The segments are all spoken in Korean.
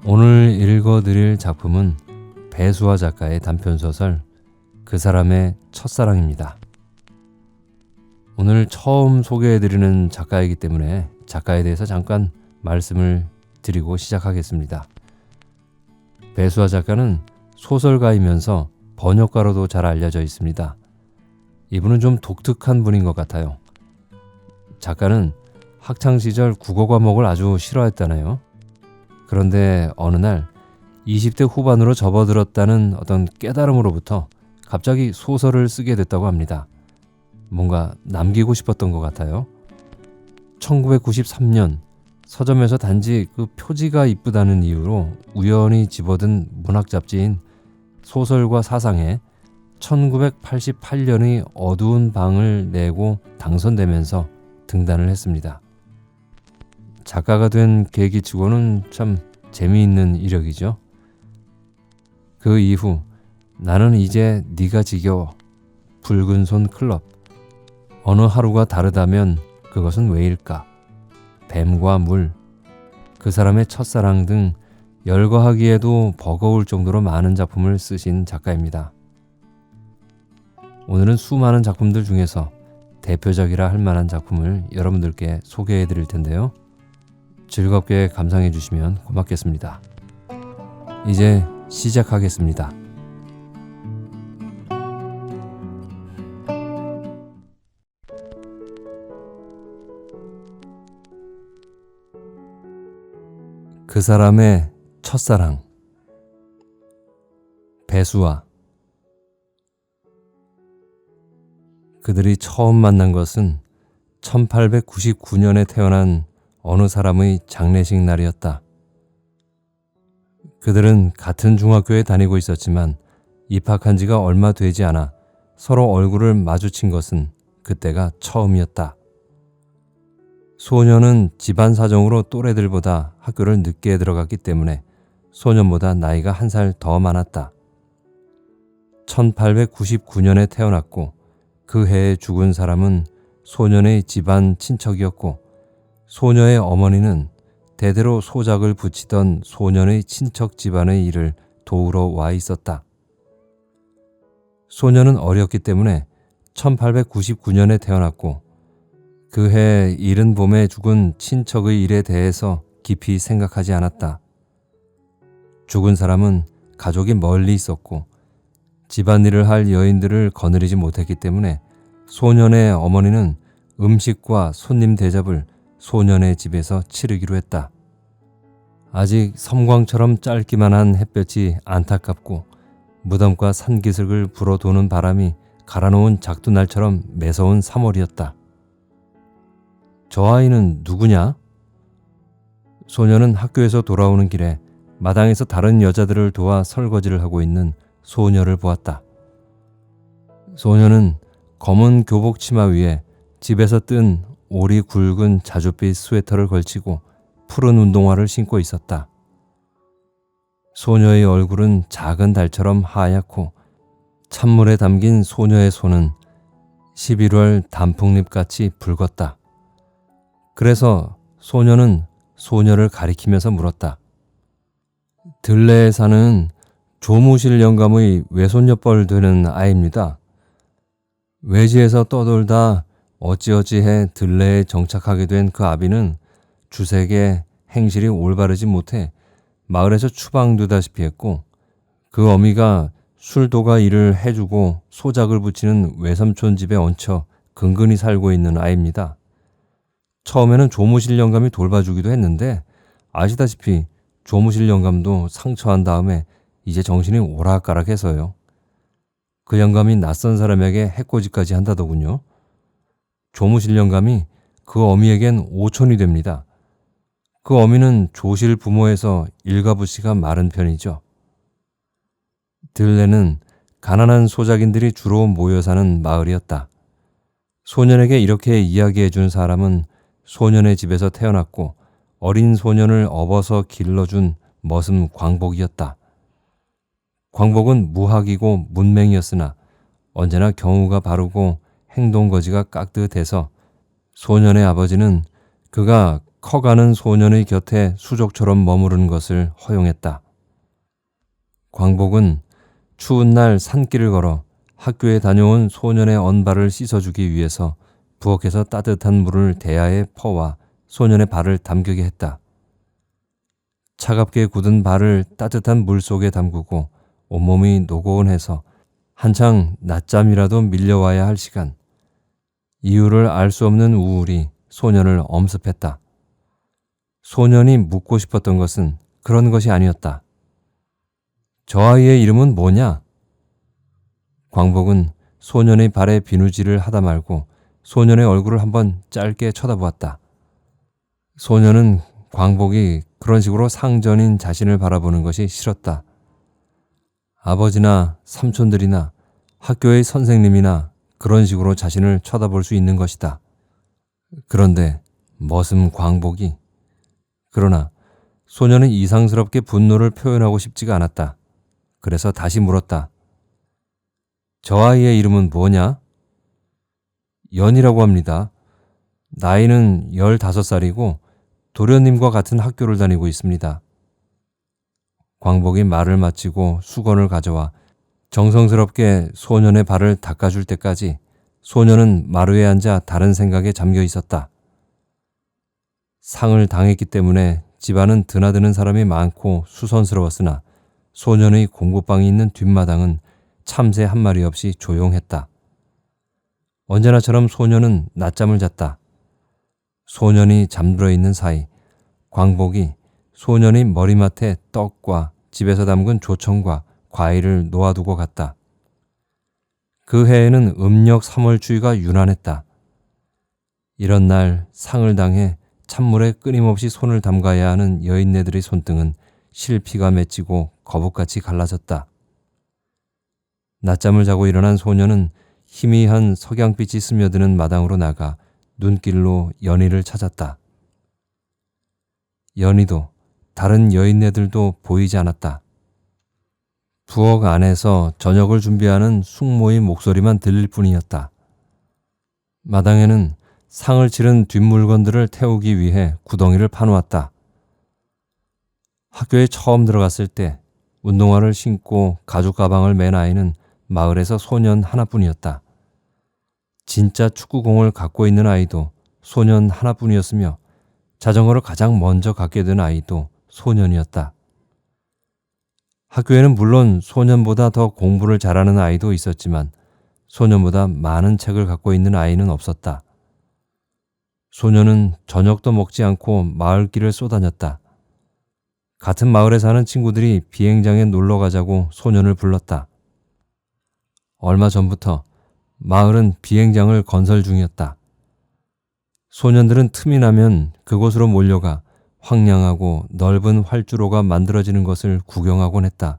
오늘 읽어드릴 작품은 배수아 작가의 단편소설 그 사람의 첫사랑입니다. 오늘 처음 소개해드리는 작가이기 때문에 작가에 대해서 잠깐 말씀을 드리고 시작하겠습니다. 배수아 작가는 소설가이면서 번역가로도 잘 알려져 있습니다. 이분은 좀 독특한 분인 것 같아요. 작가는 학창시절 국어 과목을 아주 싫어했다네요. 그런데 어느 날 20대 후반으로 접어들었다는 어떤 깨달음으로부터 갑자기 소설을 쓰게 됐다고 합니다. 뭔가 남기고 싶었던 것 같아요. 1993년 서점에서 단지 그 표지가 이쁘다는 이유로 우연히 집어든 문학 잡지인 소설과 사상에 1988년의 어두운 방을 내고 당선되면서 등단을 했습니다. 작가가 된 계기치고는 참 재미있는 이력이죠. 그 이후 나는 이제 네가 지겨워, 붉은 손 클럽, 어느 하루가 다르다면 그것은 왜일까, 뱀과 물, 그 사람의 첫사랑 등 열거하기에도 버거울 정도로 많은 작품을 쓰신 작가입니다. 오늘은 수많은 작품들 중에서 대표작이라 할 만한 작품을 여러분들께 소개해 드릴 텐데요. 즐겁게 감상해 주시면 고맙겠습니다. 이제 시작하겠습니다. 그 사람의 첫사랑. 배수아. 그들이 처음 만난 것은 1899년에 태어난 어느 사람의 장례식 날이었다. 그들은 같은 중학교에 다니고 있었지만 입학한 지가 얼마 되지 않아 서로 얼굴을 마주친 것은 그때가 처음이었다. 소녀는 집안 사정으로 또래들보다 학교를 늦게 들어갔기 때문에 소년보다 나이가 한 살 더 많았다. 1899년에 태어났고 그 해에 죽은 사람은 소년의 집안 친척이었고 소녀의 어머니는 대대로 소작을 붙이던 소년의 친척 집안의 일을 도우러 와 있었다. 소녀는 어렸기 때문에 1899년에 태어났고 그 해 이른 봄에 죽은 친척의 일에 대해서 깊이 생각하지 않았다. 죽은 사람은 가족이 멀리 있었고 집안일을 할 여인들을 거느리지 못했기 때문에 소년의 어머니는 음식과 손님 대접을 소년의 집에서 치르기로 했다. 아직 섬광처럼 짧기만 한 햇볕이 안타깝고 무덤과 산기슭을 불어도는 바람이 갈아놓은 작두날처럼 매서운 3월이었다. 저 아이는 누구냐? 소년은 학교에서 돌아오는 길에 마당에서 다른 여자들을 도와 설거지를 하고 있는 소녀를 보았다. 소녀는 검은 교복 치마 위에 집에서 뜬 올이 굵은 자줏빛 스웨터를 걸치고 푸른 운동화를 신고 있었다. 소녀의 얼굴은 작은 달처럼 하얗고 찬물에 담긴 소녀의 손은 11월 단풍잎같이 붉었다. 그래서 소녀는 소녀를 가리키면서 물었다. 들레에 사는 조무실 영감의 외손녀뻘 되는 아이입니다. 외지에서 떠돌다 어찌어찌해 들레에 정착하게 된 그 아비는 주색에 행실이 올바르지 못해 마을에서 추방되다시피 했고 그 어미가 술도가 일을 해주고 소작을 붙이는 외삼촌 집에 얹혀 근근히 살고 있는 아이입니다. 처음에는 조무실 영감이 돌봐주기도 했는데 아시다시피 조무실 영감도 상처한 다음에 이제 정신이 오락가락해서요. 그 영감이 낯선 사람에게 해코지까지 한다더군요. 조무실 영감이 그 어미에겐 오촌이 됩니다. 그 어미는 조실 부모에서 일가부씨가 마른 편이죠. 들레는 가난한 소작인들이 주로 모여 사는 마을이었다. 소년에게 이렇게 이야기해 준 사람은 소년의 집에서 태어났고 어린 소년을 업어서 길러준 머슴 광복이었다. 광복은 무학이고 문맹이었으나 언제나 경우가 바르고 행동거지가 깍듯해서 소년의 아버지는 그가 커가는 소년의 곁에 수족처럼 머무르는 것을 허용했다. 광복은 추운 날 산길을 걸어 학교에 다녀온 소년의 언발을 씻어주기 위해서 부엌에서 따뜻한 물을 대야에 퍼와 소년의 발을 담그게 했다. 차갑게 굳은 발을 따뜻한 물 속에 담그고 온몸이 노곤해서 한창 낮잠이라도 밀려와야 할 시간, 이유를 알 수 없는 우울이 소년을 엄습했다. 소년이 묻고 싶었던 것은 그런 것이 아니었다. 저 아이의 이름은 뭐냐? 광복은 소년의 발에 비누질을 하다 말고 소년의 얼굴을 한번 짧게 쳐다보았다. 소년은 광복이 그런 식으로 상전인 자신을 바라보는 것이 싫었다. 아버지나 삼촌들이나 학교의 선생님이나 그런 식으로 자신을 쳐다볼 수 있는 것이다. 그런데 머슴 광복이. 그러나 소년은 이상스럽게 분노를 표현하고 싶지가 않았다. 그래서 다시 물었다. 저 아이의 이름은 뭐냐? 연이라고 합니다. 나이는 15살이고 도련님과 같은 학교를 다니고 있습니다. 광복이 말을 마치고 수건을 가져와 정성스럽게 소년의 발을 닦아줄 때까지 소년은 마루에 앉아 다른 생각에 잠겨 있었다. 상을 당했기 때문에 집안은 드나드는 사람이 많고 수선스러웠으나 소년의 공부방이 있는 뒷마당은 참새 한 마리 없이 조용했다. 언제나처럼 소년은 낮잠을 잤다. 소년이 잠들어 있는 사이 광복이 소년의 머리맡에 떡과 집에서 담근 조청과 과일을 놓아두고 갔다. 그 해에는 음력 3월추위가 유난했다. 이런 날 상을 당해 찬물에 끊임없이 손을 담가야 하는 여인네들의 손등은 실피가 맺히고 거북같이 갈라졌다. 낮잠을 자고 일어난 소년은 희미한 석양빛이 스며드는 마당으로 나가 눈길로 연희를 찾았다. 연희도 다른 여인네들도 보이지 않았다. 부엌 안에서 저녁을 준비하는 숙모의 목소리만 들릴 뿐이었다. 마당에는 상을 치른 뒷물건들을 태우기 위해 구덩이를 파놓았다. 학교에 처음 들어갔을 때 운동화를 신고 가죽 가방을 맨 아이는 마을에서 소년 하나뿐이었다. 진짜 축구공을 갖고 있는 아이도 소년 하나뿐이었으며 자전거를 가장 먼저 갖게 된 아이도 소년이었다. 학교에는 물론 소년보다 더 공부를 잘하는 아이도 있었지만 소년보다 많은 책을 갖고 있는 아이는 없었다. 소년은 저녁도 먹지 않고 마을길을 쏘다녔다. 같은 마을에 사는 친구들이 비행장에 놀러 가자고 소년을 불렀다. 얼마 전부터 마을은 비행장을 건설 중이었다. 소년들은 틈이 나면 그곳으로 몰려가 황량하고 넓은 활주로가 만들어지는 것을 구경하곤 했다.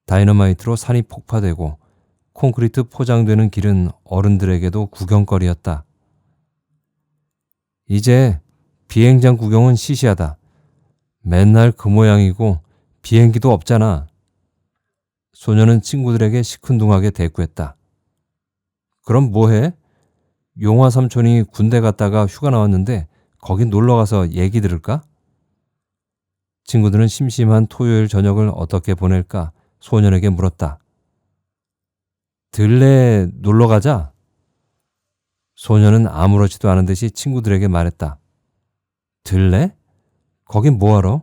다이너마이트로 산이 폭파되고 콘크리트 포장되는 길은 어른들에게도 구경거리였다. 이제 비행장 구경은 시시하다. 맨날 그 모양이고 비행기도 없잖아. 소년은 친구들에게 시큰둥하게 대꾸했다. 그럼 뭐해? 용화 삼촌이 군대 갔다가 휴가 나왔는데 거기 놀러가서 얘기 들을까? 친구들은 심심한 토요일 저녁을 어떻게 보낼까 소년에게 물었다. 들레 놀러가자. 소년은 아무렇지도 않은 듯이 친구들에게 말했다. 들레? 거긴 뭐하러?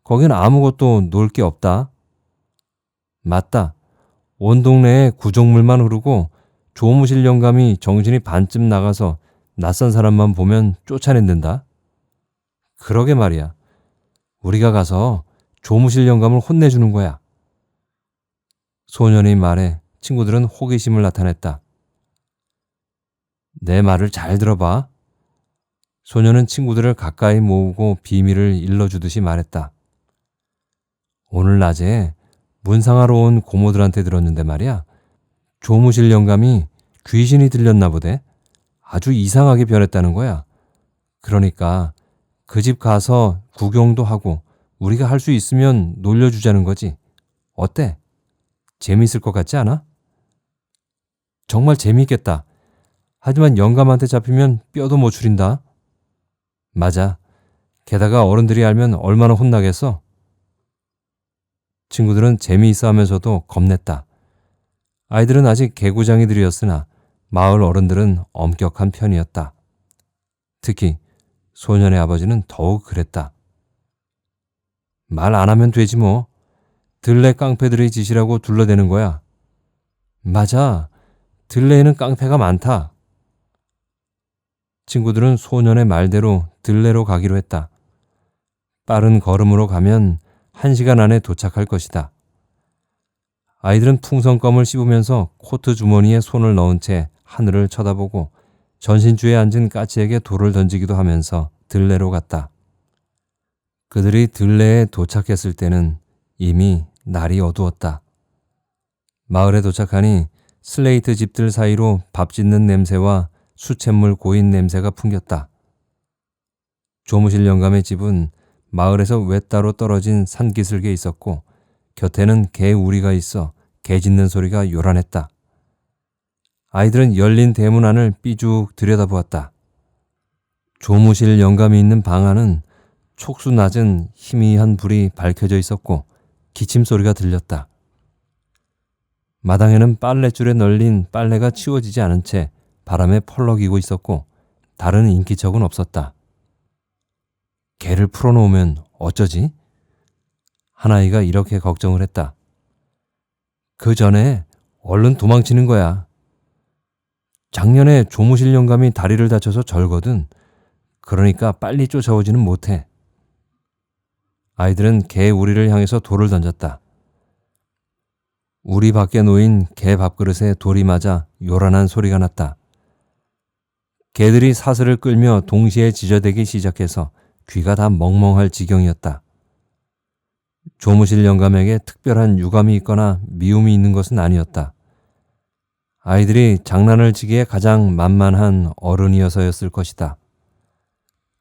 거긴 아무것도 놀 게 없다. 맞다. 온 동네에 구정물만 흐르고 조무실 영감이 정신이 반쯤 나가서 낯선 사람만 보면 쫓아낸단다. 그러게 말이야. 우리가 가서 조무실 영감을 혼내주는 거야. 소년의 말에 친구들은 호기심을 나타냈다. 내 말을 잘 들어봐. 소년은 친구들을 가까이 모으고 비밀을 일러주듯이 말했다. 오늘 낮에 문상하러 온 고모들한테 들었는데 말이야. 조무실 영감이 귀신이 들렸나 보대. 아주 이상하게 변했다는 거야. 그러니까 그 집 가서 구경도 하고 우리가 할 수 있으면 놀려주자는 거지. 어때? 재미있을 것 같지 않아? 정말 재미있겠다. 하지만 영감한테 잡히면 뼈도 못 추린다. 맞아. 게다가 어른들이 알면 얼마나 혼나겠어? 친구들은 재미있어 하면서도 겁냈다. 아이들은 아직 개구장이들이었으나 마을 어른들은 엄격한 편이었다. 특히 소년의 아버지는 더욱 그랬다. 말 안 하면 되지 뭐. 들레 깡패들의 짓이라고 둘러대는 거야. 맞아. 들레에는 깡패가 많다. 친구들은 소년의 말대로 들레로 가기로 했다. 빠른 걸음으로 가면 1시간 안에 도착할 것이다. 아이들은 풍선껌을 씹으면서 코트 주머니에 손을 넣은 채 하늘을 쳐다보고 전신주에 앉은 까치에게 돌을 던지기도 하면서 들레로 갔다. 그들이 들레에 도착했을 때는 이미 날이 어두웠다. 마을에 도착하니 슬레이트 집들 사이로 밥 짓는 냄새와 수돗물 고인 냄새가 풍겼다. 조무실 영감의 집은 마을에서 외따로 떨어진 산기슭에 있었고 곁에는 개 우리가 있어 개 짖는 소리가 요란했다. 아이들은 열린 대문 안을 삐죽 들여다보았다. 조무실 영감이 있는 방 안은 촉수 낮은 희미한 불이 밝혀져 있었고 기침 소리가 들렸다. 마당에는 빨랫줄에 널린 빨래가 치워지지 않은 채 바람에 펄럭이고 있었고 다른 인기척은 없었다. 개를 풀어놓으면 어쩌지? 한 아이가 이렇게 걱정을 했다. 그 전에 얼른 도망치는 거야. 작년에 조무실 영감이 다리를 다쳐서 절거든. 그러니까 빨리 쫓아오지는 못해. 아이들은 개 우리를 향해서 돌을 던졌다. 우리 밖에 놓인 개 밥그릇에 돌이 맞아 요란한 소리가 났다. 개들이 사슬을 끌며 동시에 지저대기 시작해서 귀가 다 멍멍할 지경이었다. 조무실 영감에게 특별한 유감이 있거나 미움이 있는 것은 아니었다. 아이들이 장난을 치기에 가장 만만한 어른이어서였을 것이다.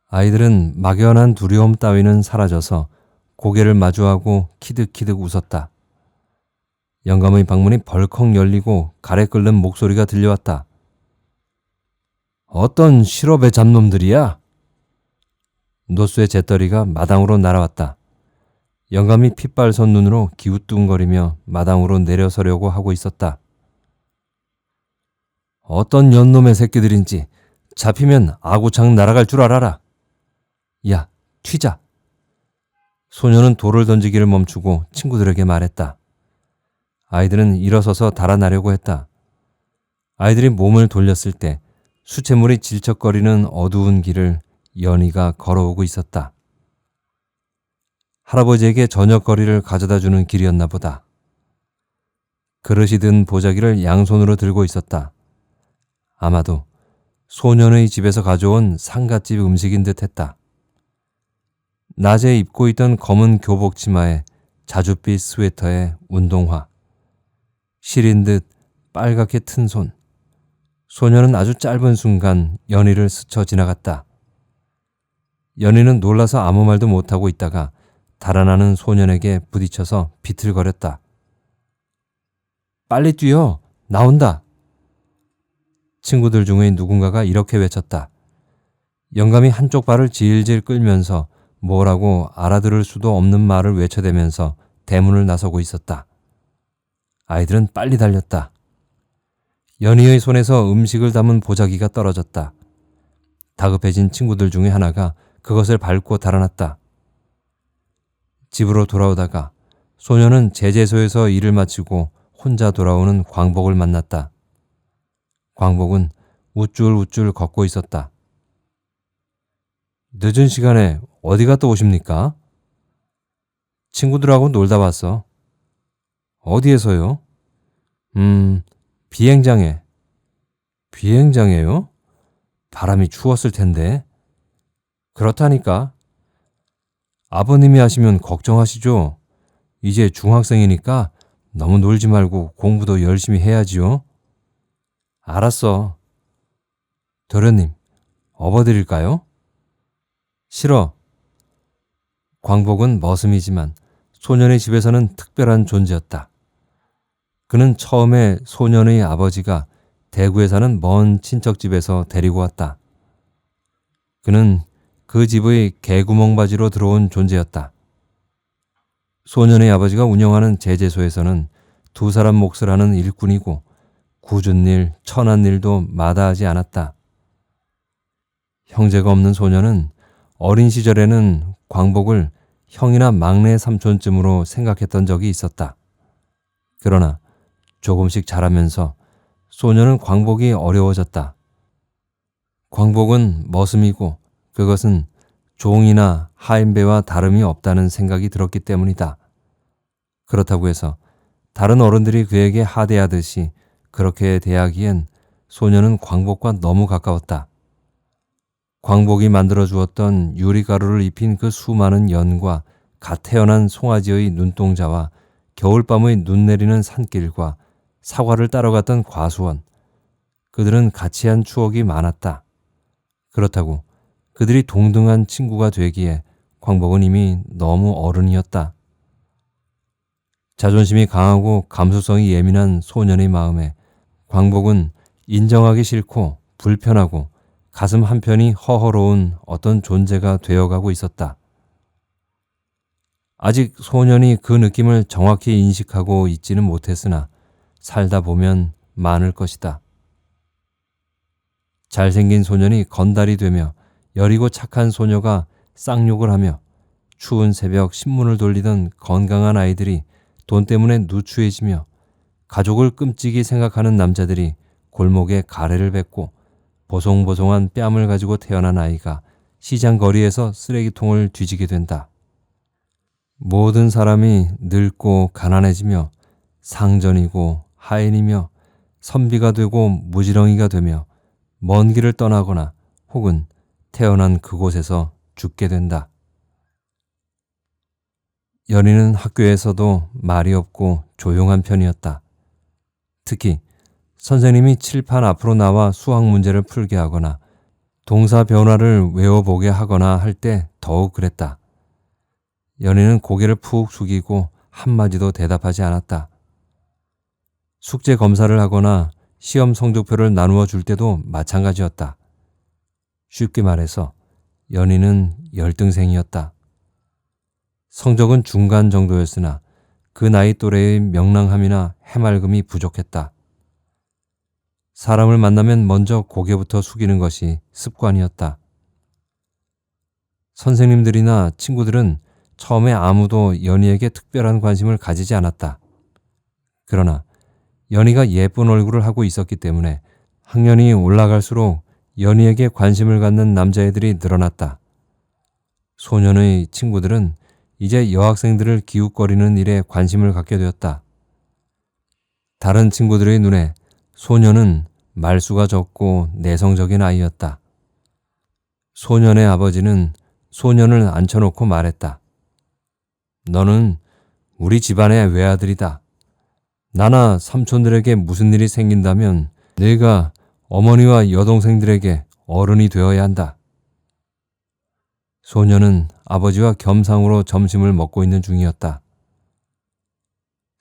아이들은 막연한 두려움 따위는 사라져서 고개를 마주하고 키득키득 웃었다. 영감의 방문이 벌컥 열리고 가래 끓는 목소리가 들려왔다. 어떤 실업의 잡놈들이야? 노수의 재떨이가 마당으로 날아왔다. 영감이 핏발선 눈으로 기우뚱거리며 마당으로 내려서려고 하고 있었다. 어떤 연놈의 새끼들인지 잡히면 아구창 날아갈 줄 알아라. 야, 튀자. 소녀는 돌을 던지기를 멈추고 친구들에게 말했다. 아이들은 일어서서 달아나려고 했다. 아이들이 몸을 돌렸을 때 수채물이 질척거리는 어두운 길을 연희가 걸어오고 있었다. 할아버지에게 저녁거리를 가져다 주는 길이었나 보다. 그릇이 든 보자기를 양손으로 들고 있었다. 아마도 소년의 집에서 가져온 상갓집 음식인 듯 했다. 낮에 입고 있던 검은 교복 치마에 자줏빛 스웨터에 운동화. 시린 듯 빨갛게 튼 손. 소녀는 아주 짧은 순간 연희를 스쳐 지나갔다. 연희는 놀라서 아무 말도 못하고 있다가 달아나는 소년에게 부딪혀서 비틀거렸다. 빨리 뛰어! 나온다! 친구들 중의 누군가가 이렇게 외쳤다. 영감이 한쪽 발을 질질 끌면서 뭐라고 알아들을 수도 없는 말을 외쳐대면서 대문을 나서고 있었다. 아이들은 빨리 달렸다. 연희의 손에서 음식을 담은 보자기가 떨어졌다. 다급해진 친구들 중에 하나가 그것을 밟고 달아났다. 집으로 돌아오다가 소녀는 제재소에서 일을 마치고 혼자 돌아오는 광복을 만났다. 광복은 우쭐우쭐 걷고 있었다. 늦은 시간에 어디 갔다 오십니까? 친구들하고 놀다 왔어. 어디에서요? 비행장에. 비행장에요? 바람이 추웠을 텐데. 그렇다니까. 아버님이 하시면 걱정하시죠. 이제 중학생이니까 너무 놀지 말고 공부도 열심히 해야지요. 알았어. 도련님, 업어드릴까요? 싫어. 광복은 머슴이지만 소년의 집에서는 특별한 존재였다. 그는 처음에 소년의 아버지가 대구에 사는 먼 친척집에서 데리고 왔다. 그는 그 집의 개구멍바지로 들어온 존재였다. 소년의 아버지가 운영하는 제재소에서는 두 사람 몫을 하는 일꾼이고 굳은 일, 천한 일도 마다하지 않았다. 형제가 없는 소년은 어린 시절에는 광복을 형이나 막내 삼촌쯤으로 생각했던 적이 있었다. 그러나 조금씩 자라면서 소년은 광복이 어려워졌다. 광복은 머슴이고 그것은 종이나 하인배와 다름이 없다는 생각이 들었기 때문이다. 그렇다고 해서 다른 어른들이 그에게 하대하듯이 그렇게 대하기엔 소년은 광복과 너무 가까웠다. 광복이 만들어 주었던 유리가루를 입힌 그 수많은 연과 갓 태어난 송아지의 눈동자와 겨울밤의 눈 내리는 산길과 사과를 따라갔던 과수원. 그들은 같이 한 추억이 많았다. 그렇다고 그들이 동등한 친구가 되기에 광복은 이미 너무 어른이었다. 자존심이 강하고 감수성이 예민한 소년의 마음에 광복은 인정하기 싫고 불편하고 가슴 한편이 허허로운 어떤 존재가 되어가고 있었다. 아직 소년이 그 느낌을 정확히 인식하고 있지는 못했으나 살다 보면 많을 것이다. 잘생긴 소년이 건달이 되며 여리고 착한 소녀가 쌍욕을 하며 추운 새벽 신문을 돌리던 건강한 아이들이 돈 때문에 누추해지며 가족을 끔찍이 생각하는 남자들이 골목에 가래를 뱉고 보송보송한 뺨을 가지고 태어난 아이가 시장 거리에서 쓰레기통을 뒤지게 된다. 모든 사람이 늙고 가난해지며 상전이고 하인이며 선비가 되고 무지렁이가 되며 먼 길을 떠나거나 혹은 태어난 그곳에서 죽게 된다. 연희는 학교에서도 말이 없고 조용한 편이었다. 특히 선생님이 칠판 앞으로 나와 수학 문제를 풀게 하거나 동사 변화를 외워보게 하거나 할 때 더욱 그랬다. 연희는 고개를 푹 숙이고 한마디도 대답하지 않았다. 숙제 검사를 하거나 시험 성적표를 나누어 줄 때도 마찬가지였다. 쉽게 말해서 연희는 열등생이었다. 성적은 중간 정도였으나 그 나이 또래의 명랑함이나 해맑음이 부족했다. 사람을 만나면 먼저 고개부터 숙이는 것이 습관이었다. 선생님들이나 친구들은 처음에 아무도 연희에게 특별한 관심을 가지지 않았다. 그러나 연희가 예쁜 얼굴을 하고 있었기 때문에 학년이 올라갈수록 연희에게 관심을 갖는 남자애들이 늘어났다. 소년의 친구들은 이제 여학생들을 기웃거리는 일에 관심을 갖게 되었다. 다른 친구들의 눈에 소년은 말수가 적고 내성적인 아이였다. 소년의 아버지는 소년을 앉혀놓고 말했다. 너는 우리 집안의 외아들이다. 나나 삼촌들에게 무슨 일이 생긴다면 내가 어머니와 여동생들에게 어른이 되어야 한다. 소년은 아버지와 겸상으로 점심을 먹고 있는 중이었다.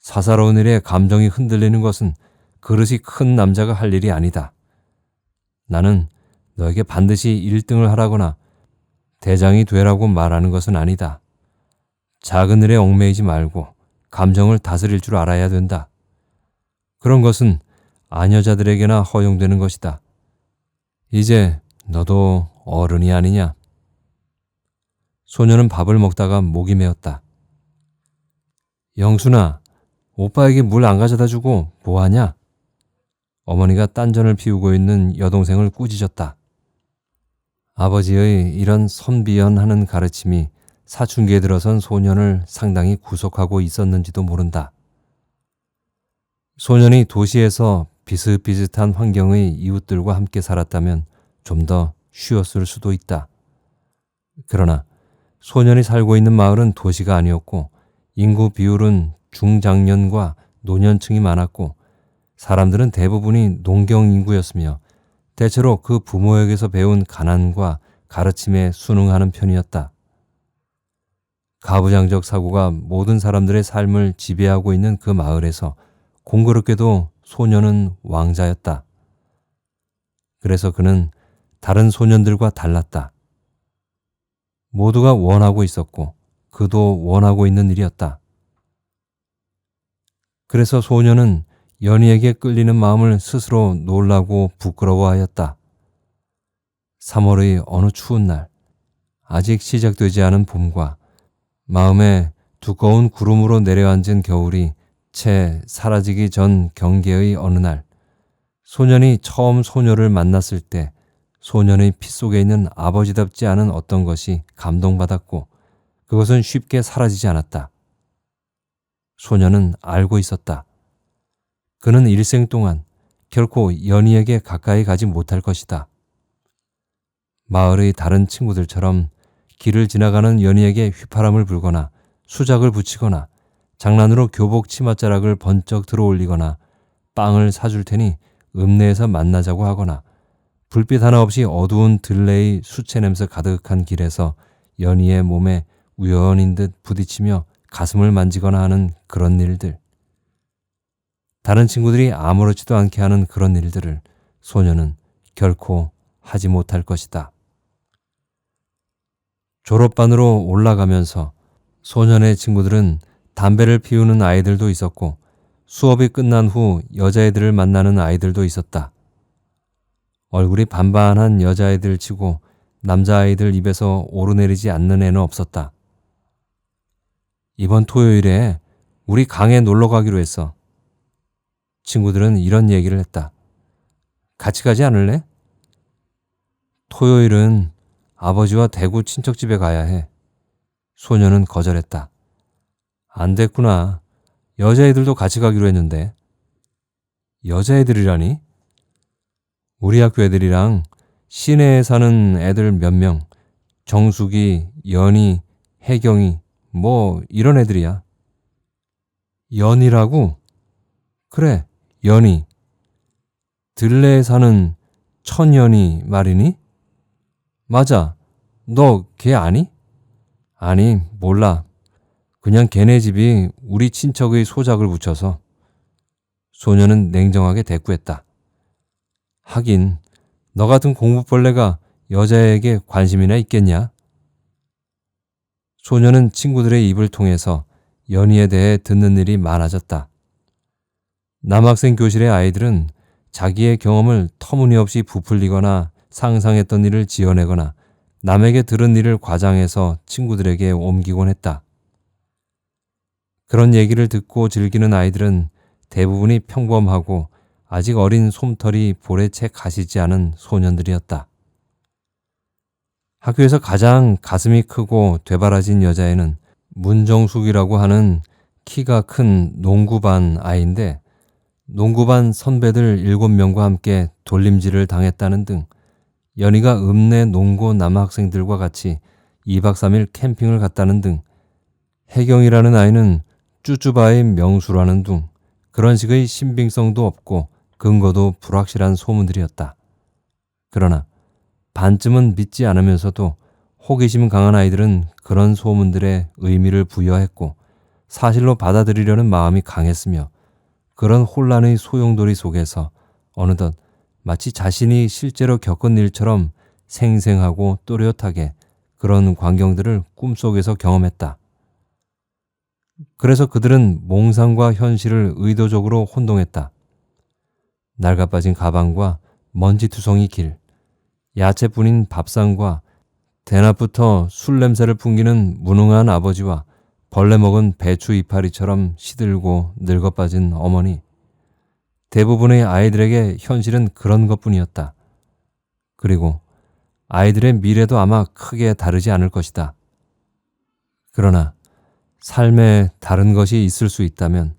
사사로운 일에 감정이 흔들리는 것은 그릇이 큰 남자가 할 일이 아니다. 나는 너에게 반드시 1등을 하라거나 대장이 되라고 말하는 것은 아니다. 작은 일에 얽매이지 말고 감정을 다스릴 줄 알아야 된다. 그런 것은 아녀자들에게나 허용되는 것이다. 이제 너도 어른이 아니냐? 소년은 밥을 먹다가 목이 메었다. 영순아, 오빠에게 물 안 가져다 주고 뭐하냐? 어머니가 딴전을 피우고 있는 여동생을 꾸짖었다. 아버지의 이런 선비연하는 가르침이 사춘기에 들어선 소년을 상당히 구속하고 있었는지도 모른다. 소년이 도시에서 비슷비슷한 환경의 이웃들과 함께 살았다면 좀 더 쉬웠을 수도 있다. 그러나 소년이 살고 있는 마을은 도시가 아니었고 인구 비율은 중장년과 노년층이 많았고 사람들은 대부분이 농경 인구였으며 대체로 그 부모에게서 배운 가난과 가르침에 순응하는 편이었다. 가부장적 사고가 모든 사람들의 삶을 지배하고 있는 그 마을에서 공교롭게도 소년은 왕자였다. 그래서 그는 다른 소년들과 달랐다. 모두가 원하고 있었고 그도 원하고 있는 일이었다. 그래서 소녀는 연희에게 끌리는 마음을 스스로 놀라고 부끄러워하였다. 3월의 어느 추운 날, 아직 시작되지 않은 봄과 마음에 두꺼운 구름으로 내려앉은 겨울이 채 사라지기 전 경계의 어느 날, 소년이 처음 소녀를 만났을 때 소년의 피 속에 있는 아버지답지 않은 어떤 것이 감동받았고 그것은 쉽게 사라지지 않았다. 소년은 알고 있었다. 그는 일생 동안 결코 연희에게 가까이 가지 못할 것이다. 마을의 다른 친구들처럼 길을 지나가는 연희에게 휘파람을 불거나 수작을 붙이거나 장난으로 교복 치맛자락을 번쩍 들어올리거나 빵을 사줄 테니 읍내에서 만나자고 하거나 불빛 하나 없이 어두운 들레의 수채 냄새 가득한 길에서 연희의 몸에 우연인 듯 부딪히며 가슴을 만지거나 하는 그런 일들. 다른 친구들이 아무렇지도 않게 하는 그런 일들을 소녀는 결코 하지 못할 것이다. 졸업반으로 올라가면서 소년의 친구들은 담배를 피우는 아이들도 있었고 수업이 끝난 후 여자애들을 만나는 아이들도 있었다. 얼굴이 반반한 여자애들 치고 남자아이들 입에서 오르내리지 않는 애는 없었다. 이번 토요일에 우리 강에 놀러 가기로 했어. 친구들은 이런 얘기를 했다. 같이 가지 않을래? 토요일은 아버지와 대구 친척집에 가야 해. 소녀는 거절했다. 안 됐구나. 여자애들도 같이 가기로 했는데. 여자애들이라니? 우리 학교 애들이랑 시내에 사는 애들 몇 명, 정숙이, 연희, 혜경이, 뭐 이런 애들이야. 연희라고? 그래, 연희. 들레에 사는 천연희 말이니? 맞아. 너 걔 아니? 아니, 몰라. 그냥 걔네 집이 우리 친척의 소작을 붙여서. 소녀는 냉정하게 대꾸했다. 하긴 너 같은 공부벌레가 여자에게 관심이나 있겠냐? 소녀는 친구들의 입을 통해서 연희에 대해 듣는 일이 많아졌다. 남학생 교실의 아이들은 자기의 경험을 터무니없이 부풀리거나 상상했던 일을 지어내거나 남에게 들은 일을 과장해서 친구들에게 옮기곤 했다. 그런 얘기를 듣고 즐기는 아이들은 대부분이 평범하고 아직 어린 솜털이 볼에 채 가시지 않은 소년들이었다. 학교에서 가장 가슴이 크고 되바라진 여자애는 문정숙이라고 하는 키가 큰 농구반 아이인데 농구반 선배들 7명과 함께 돌림질을 당했다는 등 연희가 읍내 농고 남학생들과 같이 2박 3일 캠핑을 갔다는 등 혜경이라는 아이는 쭈쭈바의 명수라는 둥 그런 식의 신빙성도 없고 근거도 불확실한 소문들이었다. 그러나 반쯤은 믿지 않으면서도 호기심 강한 아이들은 그런 소문들의 의미를 부여했고 사실로 받아들이려는 마음이 강했으며 그런 혼란의 소용돌이 속에서 어느덧 마치 자신이 실제로 겪은 일처럼 생생하고 또렷하게 그런 광경들을 꿈속에서 경험했다. 그래서 그들은 몽상과 현실을 의도적으로 혼동했다. 낡아빠진 가방과 먼지투성이 길, 야채뿐인 밥상과 대낮부터 술 냄새를 풍기는 무능한 아버지와 벌레 먹은 배추 이파리처럼 시들고 늙어빠진 어머니. 대부분의 아이들에게 현실은 그런 것뿐이었다. 그리고 아이들의 미래도 아마 크게 다르지 않을 것이다. 그러나 삶에 다른 것이 있을 수 있다면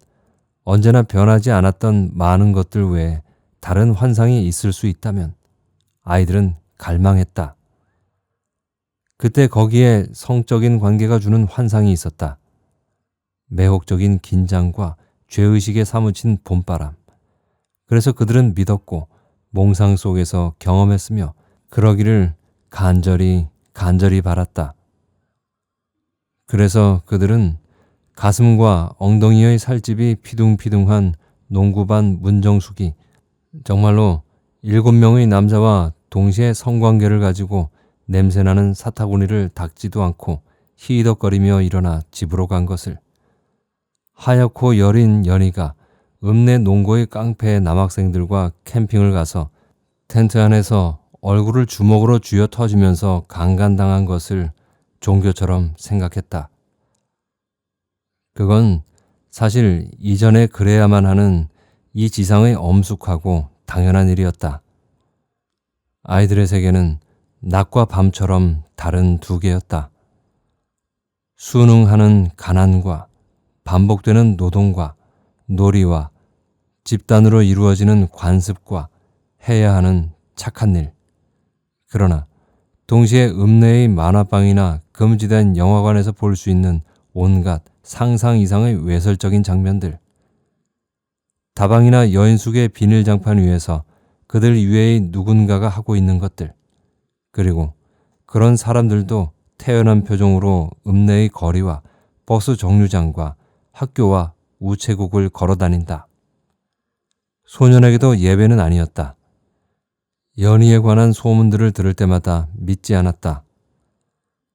언제나 변하지 않았던 많은 것들 외에 다른 환상이 있을 수 있다면 아이들은 갈망했다. 그때 거기에 성적인 관계가 주는 환상이 있었다. 매혹적인 긴장과 죄의식에 사무친 봄바람. 그래서 그들은 믿었고 몽상 속에서 경험했으며 그러기를 간절히 바랐다. 그래서 그들은 가슴과 엉덩이의 살집이 피둥피둥한 농구반 문정숙이 정말로 7명의 남자와 동시에 성관계를 가지고 냄새나는 사타구니를 닦지도 않고 히덕거리며 일어나 집으로 간 것을, 하얗고 여린 연희가 읍내 농고의 깡패 남학생들과 캠핑을 가서 텐트 안에서 얼굴을 주먹으로 쥐어 터지면서 강간당한 것을 종교처럼 생각했다. 그건 사실 이전에 그래야만 하는 이 지상의 엄숙하고 당연한 일이었다. 아이들의 세계는 낮과 밤처럼 다른 두 개였다. 순응하는 가난과 반복되는 노동과 놀이와 집단으로 이루어지는 관습과 해야 하는 착한 일. 그러나 동시에 읍내의 만화방이나 금지된 영화관에서 볼 수 있는 온갖 상상 이상의 외설적인 장면들. 다방이나 여인숙의 비닐장판 위에서 그들 위에 누군가가 하고 있는 것들. 그리고 그런 사람들도 태연한 표정으로 읍내의 거리와 버스 정류장과 학교와 우체국을 걸어 다닌다. 소년에게도 예외는 아니었다. 연희에 관한 소문들을 들을 때마다 믿지 않았다.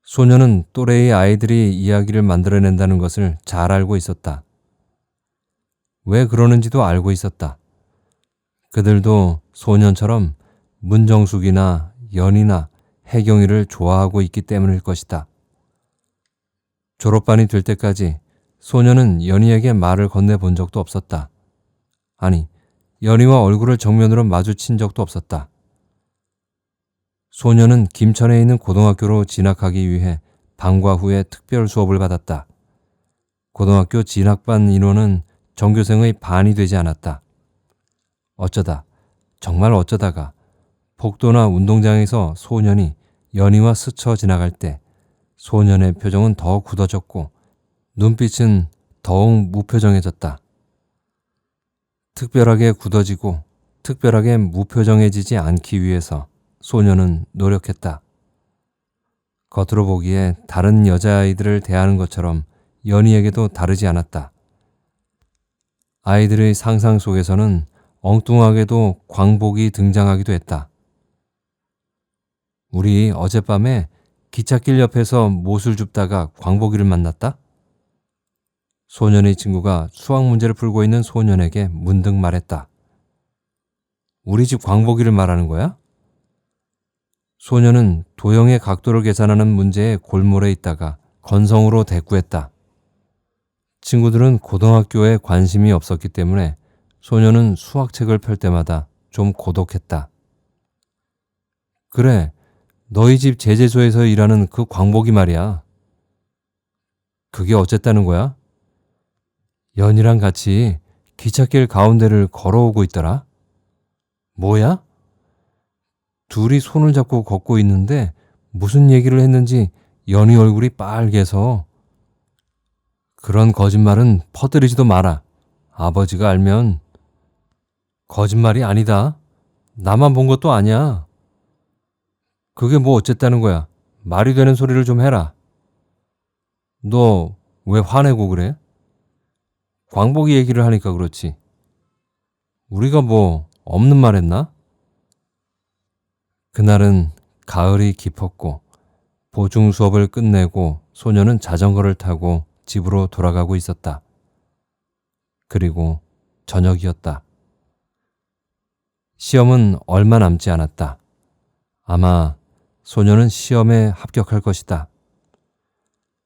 소년은 또래의 아이들이 이야기를 만들어낸다는 것을 잘 알고 있었다. 왜 그러는지도 알고 있었다. 그들도 소년처럼 문정숙이나 연희나 혜경이를 좋아하고 있기 때문일 것이다. 졸업반이 될 때까지 소년은 연희에게 말을 건네본 적도 없었다. 아니, 연희와 얼굴을 정면으로 마주친 적도 없었다. 소년은 김천에 있는 고등학교로 진학하기 위해 방과 후에 특별 수업을 받았다. 고등학교 진학반 인원은 전교생의 반이 되지 않았다. 어쩌다, 정말 어쩌다가 복도나 운동장에서 소년이 연희와 스쳐 지나갈 때 소년의 표정은 더 굳어졌고 눈빛은 더욱 무표정해졌다. 특별하게 굳어지고 특별하게 무표정해지지 않기 위해서 소년은 노력했다. 겉으로 보기에 다른 여자아이들을 대하는 것처럼 연희에게도 다르지 않았다. 아이들의 상상 속에서는 엉뚱하게도 광복이 등장하기도 했다. 우리 어젯밤에 기찻길 옆에서 못을 줍다가 광복이를 만났다? 소년의 친구가 수학 문제를 풀고 있는 소년에게 문득 말했다. 우리 집 광복이를 말하는 거야? 소년은 도형의 각도를 계산하는 문제에 골몰해 있다가 건성으로 대꾸했다. 친구들은 고등학교에 관심이 없었기 때문에 소년은 수학책을 펼 때마다 좀 고독했다. 그래, 너희 집 제재소에서 일하는 그 광복이 말이야. 그게 어쨌다는 거야? 연희랑 같이 기찻길 가운데를 걸어오고 있더라. 뭐야? 둘이 손을 잡고 걷고 있는데 무슨 얘기를 했는지 연희 얼굴이 빨개서. 그런 거짓말은 퍼뜨리지도 마라. 아버지가 알면. 거짓말이 아니다. 나만 본 것도 아니야. 그게 뭐 어쨌다는 거야. 말이 되는 소리를 좀 해라. 너 왜 화내고 그래? 광복이 얘기를 하니까 그렇지. 우리가 뭐 없는 말 했나? 그날은 가을이 깊었고 보중 수업을 끝내고 소년은 자전거를 타고 집으로 돌아가고 있었다. 그리고 저녁이었다. 시험은 얼마 남지 않았다. 아마 소년은 시험에 합격할 것이다.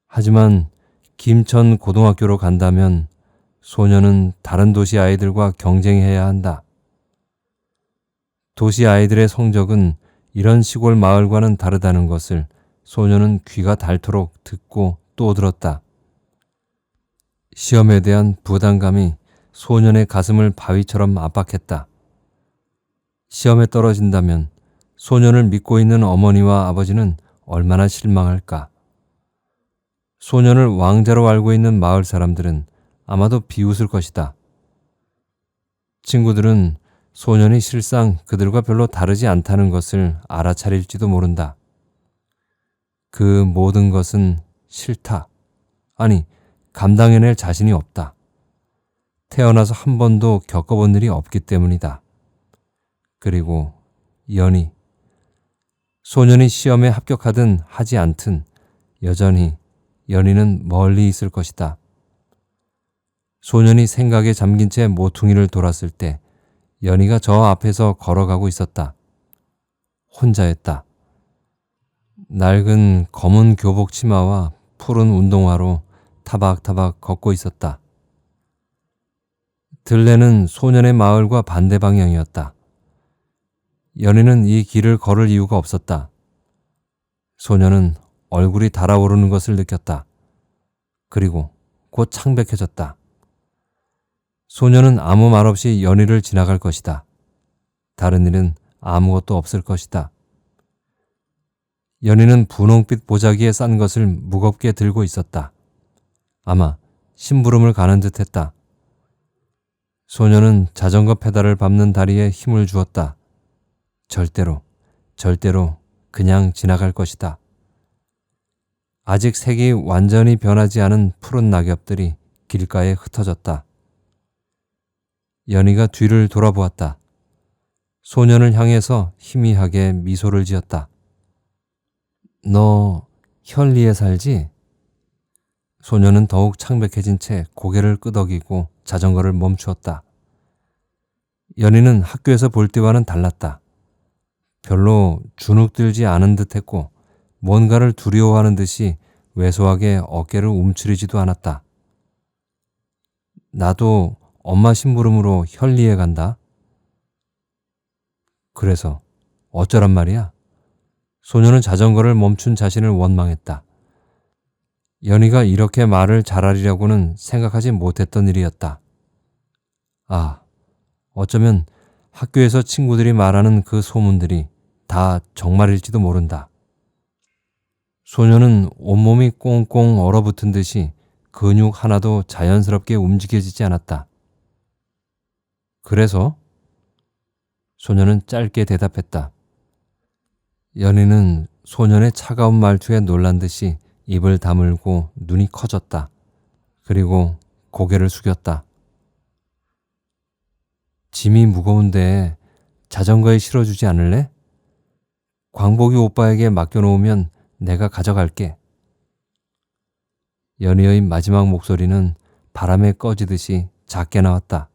하지만 김천 고등학교로 간다면 소년은 다른 도시 아이들과 경쟁해야 한다. 도시 아이들의 성적은 이런 시골 마을과는 다르다는 것을 소년은 귀가 닳도록 듣고 또 들었다. 시험에 대한 부담감이 소년의 가슴을 바위처럼 압박했다. 시험에 떨어진다면 소년을 믿고 있는 어머니와 아버지는 얼마나 실망할까. 소년을 왕자로 알고 있는 마을 사람들은 아마도 비웃을 것이다. 친구들은 소년이 실상 그들과 별로 다르지 않다는 것을 알아차릴지도 모른다. 그 모든 것은 싫다. 아니, 감당해낼 자신이 없다. 태어나서 한 번도 겪어본 일이 없기 때문이다. 그리고 연희. 소년이 시험에 합격하든 하지 않든 여전히 연희는 멀리 있을 것이다. 소년이 생각에 잠긴 채 모퉁이를 돌았을 때 연희가 저 앞에서 걸어가고 있었다. 혼자였다. 낡은 검은 교복 치마와 푸른 운동화로 타박타박 걷고 있었다. 들레는 소년의 마을과 반대 방향이었다. 연희는 이 길을 걸을 이유가 없었다. 소년은 얼굴이 달아오르는 것을 느꼈다. 그리고 곧 창백해졌다. 소년은 아무 말 없이 연희를 지나갈 것이다. 다른 일은 아무것도 없을 것이다. 연희는 분홍빛 보자기에 싼 것을 무겁게 들고 있었다. 아마 심부름을 가는 듯했다. 소년은 자전거 페달을 밟는 다리에 힘을 주었다. 절대로 그냥 지나갈 것이다. 아직 색이 완전히 변하지 않은 푸른 낙엽들이 길가에 흩어졌다. 연희가 뒤를 돌아보았다. 소년을 향해서 희미하게 미소를 지었다. 너 현리에 살지? 소년은 더욱 창백해진 채 고개를 끄덕이고 자전거를 멈추었다. 연희는 학교에서 볼 때와는 달랐다. 별로 주눅들지 않은 듯했고 뭔가를 두려워하는 듯이 왜소하게 어깨를 움츠리지도 않았다. 나도 엄마 심부름으로 현리에 간다. 그래서 어쩌란 말이야? 소년은 자전거를 멈춘 자신을 원망했다. 연희가 이렇게 말을 잘하리라고는 생각하지 못했던 일이었다. 아, 어쩌면 학교에서 친구들이 말하는 그 소문들이 다 정말일지도 모른다. 소년은 온몸이 꽁꽁 얼어붙은 듯이 근육 하나도 자연스럽게 움직여지지 않았다. 그래서? 소년은 짧게 대답했다. 연희는 소년의 차가운 말투에 놀란 듯이 입을 다물고 눈이 커졌다. 그리고 고개를 숙였다. 짐이 무거운데 자전거에 실어주지 않을래? 광복이 오빠에게 맡겨놓으면 내가 가져갈게. 연희의 마지막 목소리는 바람에 꺼지듯이 작게 나왔다.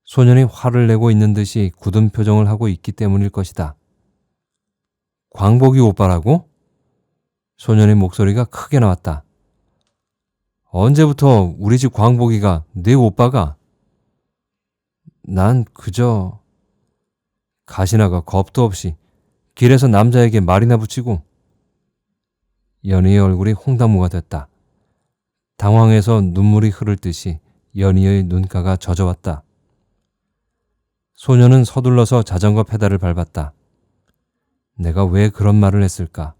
소년이 화를 내고 있는 듯이 굳은 표정을 하고 있기 때문일 것이다. 광복이 오빠라고? 소년의 목소리가 크게 나왔다. 언제부터 우리 집 광복이가 내 오빠가? 난 그저... 가시나가 겁도 없이 길에서 남자에게 말이나 붙이고. 연희의 얼굴이 홍당무가 됐다. 당황해서 눈물이 흐를 듯이 연희의 눈가가 젖어왔다. 소년은 서둘러서 자전거 페달을 밟았다. 내가 왜 그런 말을 했을까?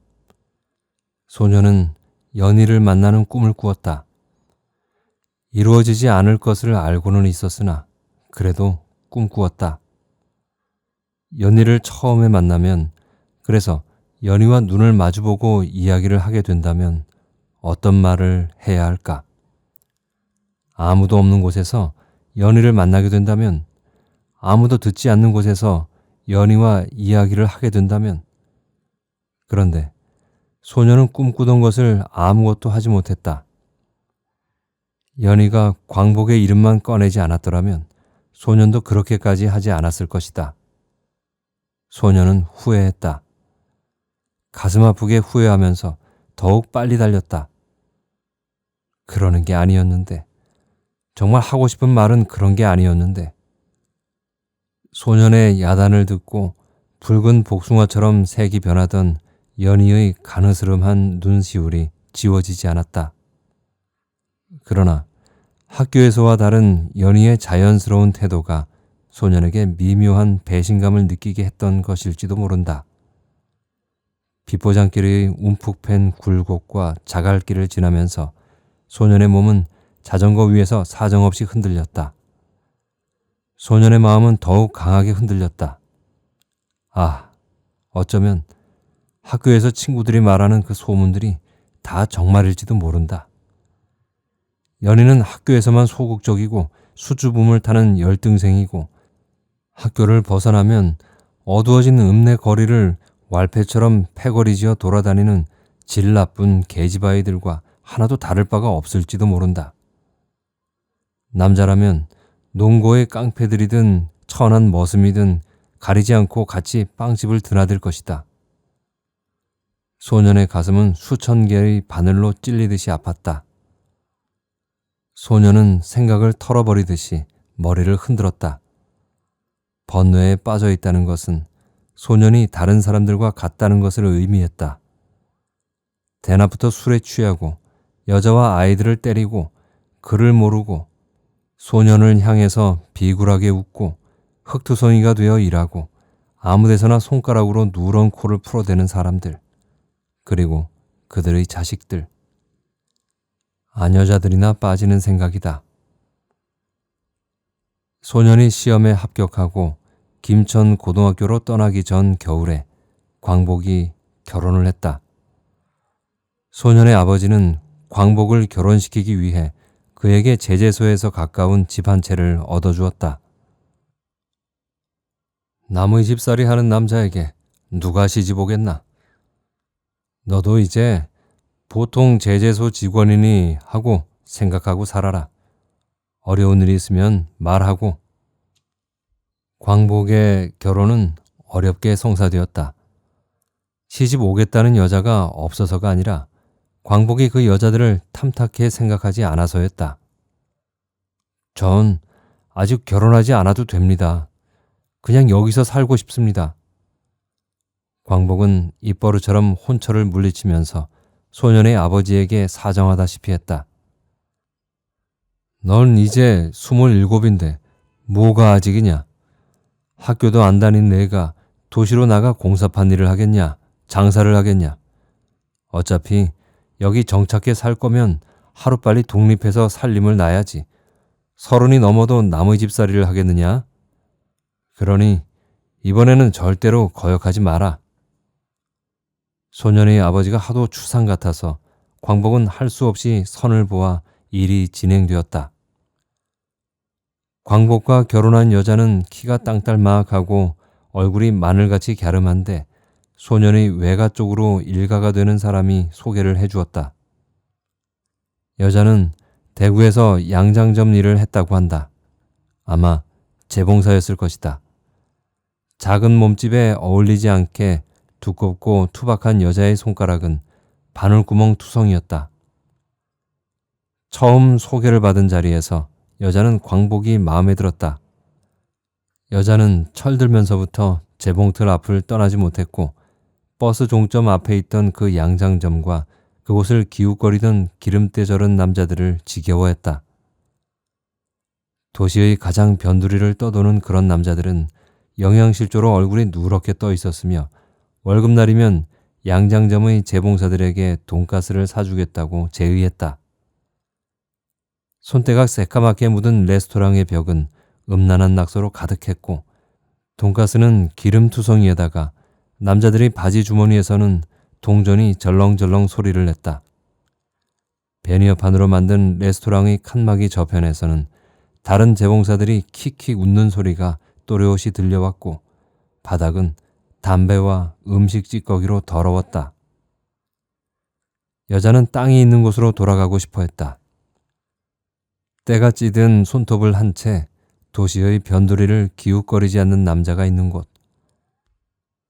소년은 연희를 만나는 꿈을 꾸었다. 이루어지지 않을 것을 알고는 있었으나 그래도 꿈꾸었다. 연희를 처음에 만나면, 그래서 연희와 눈을 마주보고 이야기를 하게 된다면 어떤 말을 해야 할까? 아무도 없는 곳에서 연희를 만나게 된다면, 아무도 듣지 않는 곳에서 연희와 이야기를 하게 된다면. 그런데 소년은 꿈꾸던 것을 아무것도 하지 못했다. 연희가 광복의 이름만 꺼내지 않았더라면 소년도 그렇게까지 하지 않았을 것이다. 소년은 후회했다. 가슴 아프게 후회하면서 더욱 빨리 달렸다. 그러는 게 아니었는데, 정말 하고 싶은 말은 그런 게 아니었는데. 소년의 야단을 듣고 붉은 복숭아처럼 색이 변하던 연희의 가느스름한 눈시울이 지워지지 않았다. 그러나 학교에서와 다른 연희의 자연스러운 태도가 소년에게 미묘한 배신감을 느끼게 했던 것일지도 모른다. 빗보장길의 움푹 팬 굴곡과 자갈길을 지나면서 소년의 몸은 자전거 위에서 사정없이 흔들렸다. 소년의 마음은 더욱 강하게 흔들렸다. 아, 어쩌면 학교에서 친구들이 말하는 그 소문들이 다 정말일지도 모른다. 연희는 학교에서만 소극적이고 수줍음을 타는 열등생이고, 학교를 벗어나면 어두워진 읍내 거리를 왈패처럼 패거리지어 돌아다니는 질 나쁜 계집아이들과 하나도 다를 바가 없을지도 모른다. 남자라면 농고의 깡패들이든 천한 머슴이든 가리지 않고 같이 빵집을 드나들 것이다. 소년의 가슴은 수천 개의 바늘로 찔리듯이 아팠다. 소년은 생각을 털어버리듯이 머리를 흔들었다. 번뇌에 빠져 있다는 것은 소년이 다른 사람들과 같다는 것을 의미했다. 대낮부터 술에 취하고 여자와 아이들을 때리고 글을 모르고 소년을 향해서 비굴하게 웃고 흙투성이가 되어 일하고 아무데서나 손가락으로 누런 코를 풀어대는 사람들, 그리고 그들의 자식들. 아녀자들이나 빠지는 생각이다. 소년이 시험에 합격하고 김천 고등학교로 떠나기 전 겨울에 광복이 결혼을 했다. 소년의 아버지는 광복을 결혼시키기 위해 그에게 제재소에서 가까운 집 한 채를 얻어주었다. 남의 집살이 하는 남자에게 누가 시집 오겠나? 너도 이제 보통 제재소 직원이니 하고 생각하고 살아라. 어려운 일이 있으면 말하고. 광복의 결혼은 어렵게 성사되었다. 시집 오겠다는 여자가 없어서가 아니라 광복이 그 여자들을 탐탁해 생각하지 않아서였다. 전 아직 결혼하지 않아도 됩니다. 그냥 여기서 살고 싶습니다. 광복은 입버릇처럼 혼처를 물리치면서 소년의 아버지에게 사정하다시피 했다. 넌 이제 27인데 뭐가 아직이냐? 학교도 안 다닌 내가 도시로 나가 공사판 일을 하겠냐? 장사를 하겠냐? 어차피 여기 정착해 살 거면 하루빨리 독립해서 살림을 놔야지. 30이 넘어도 남의 집살이를 하겠느냐? 그러니 이번에는 절대로 거역하지 마라. 소년의 아버지가 하도 추상 같아서 광복은 할 수 없이 선을 보아 일이 진행되었다. 광복과 결혼한 여자는 키가 땅딸막하고 얼굴이 마늘같이 갸름한데 소년의 외가 쪽으로 일가가 되는 사람이 소개를 해주었다. 여자는 대구에서 양장점 일을 했다고 한다. 아마 재봉사였을 것이다. 작은 몸집에 어울리지 않게 두껍고 투박한 여자의 손가락은 바늘구멍 투성이었다. 처음 소개를 받은 자리에서 여자는 광복이 마음에 들었다. 여자는 철들면서부터 재봉틀 앞을 떠나지 못했고 버스 종점 앞에 있던 그 양장점과 그곳을 기웃거리던 기름때 저른 남자들을 지겨워했다. 도시의 가장 변두리를 떠도는 그런 남자들은 영양실조로 얼굴이 누렇게 떠 있었으며 월급날이면 양장점의 재봉사들에게 돈가스를 사주겠다고 제의했다. 손때가 새까맣게 묻은 레스토랑의 벽은 음란한 낙서로 가득했고 돈가스는 기름투성이에다가 남자들의 바지 주머니에서는 동전이 절렁절렁 소리를 냈다. 베니어판으로 만든 레스토랑의 칸막이 저편에서는 다른 재봉사들이 킥킥 웃는 소리가 또렷이 들려왔고 바닥은 담배와 음식 찌꺼기로 더러웠다. 여자는 땅이 있는 곳으로 돌아가고 싶어 했다. 때가 찌든 손톱을 한 채 도시의 변두리를 기웃거리지 않는 남자가 있는 곳.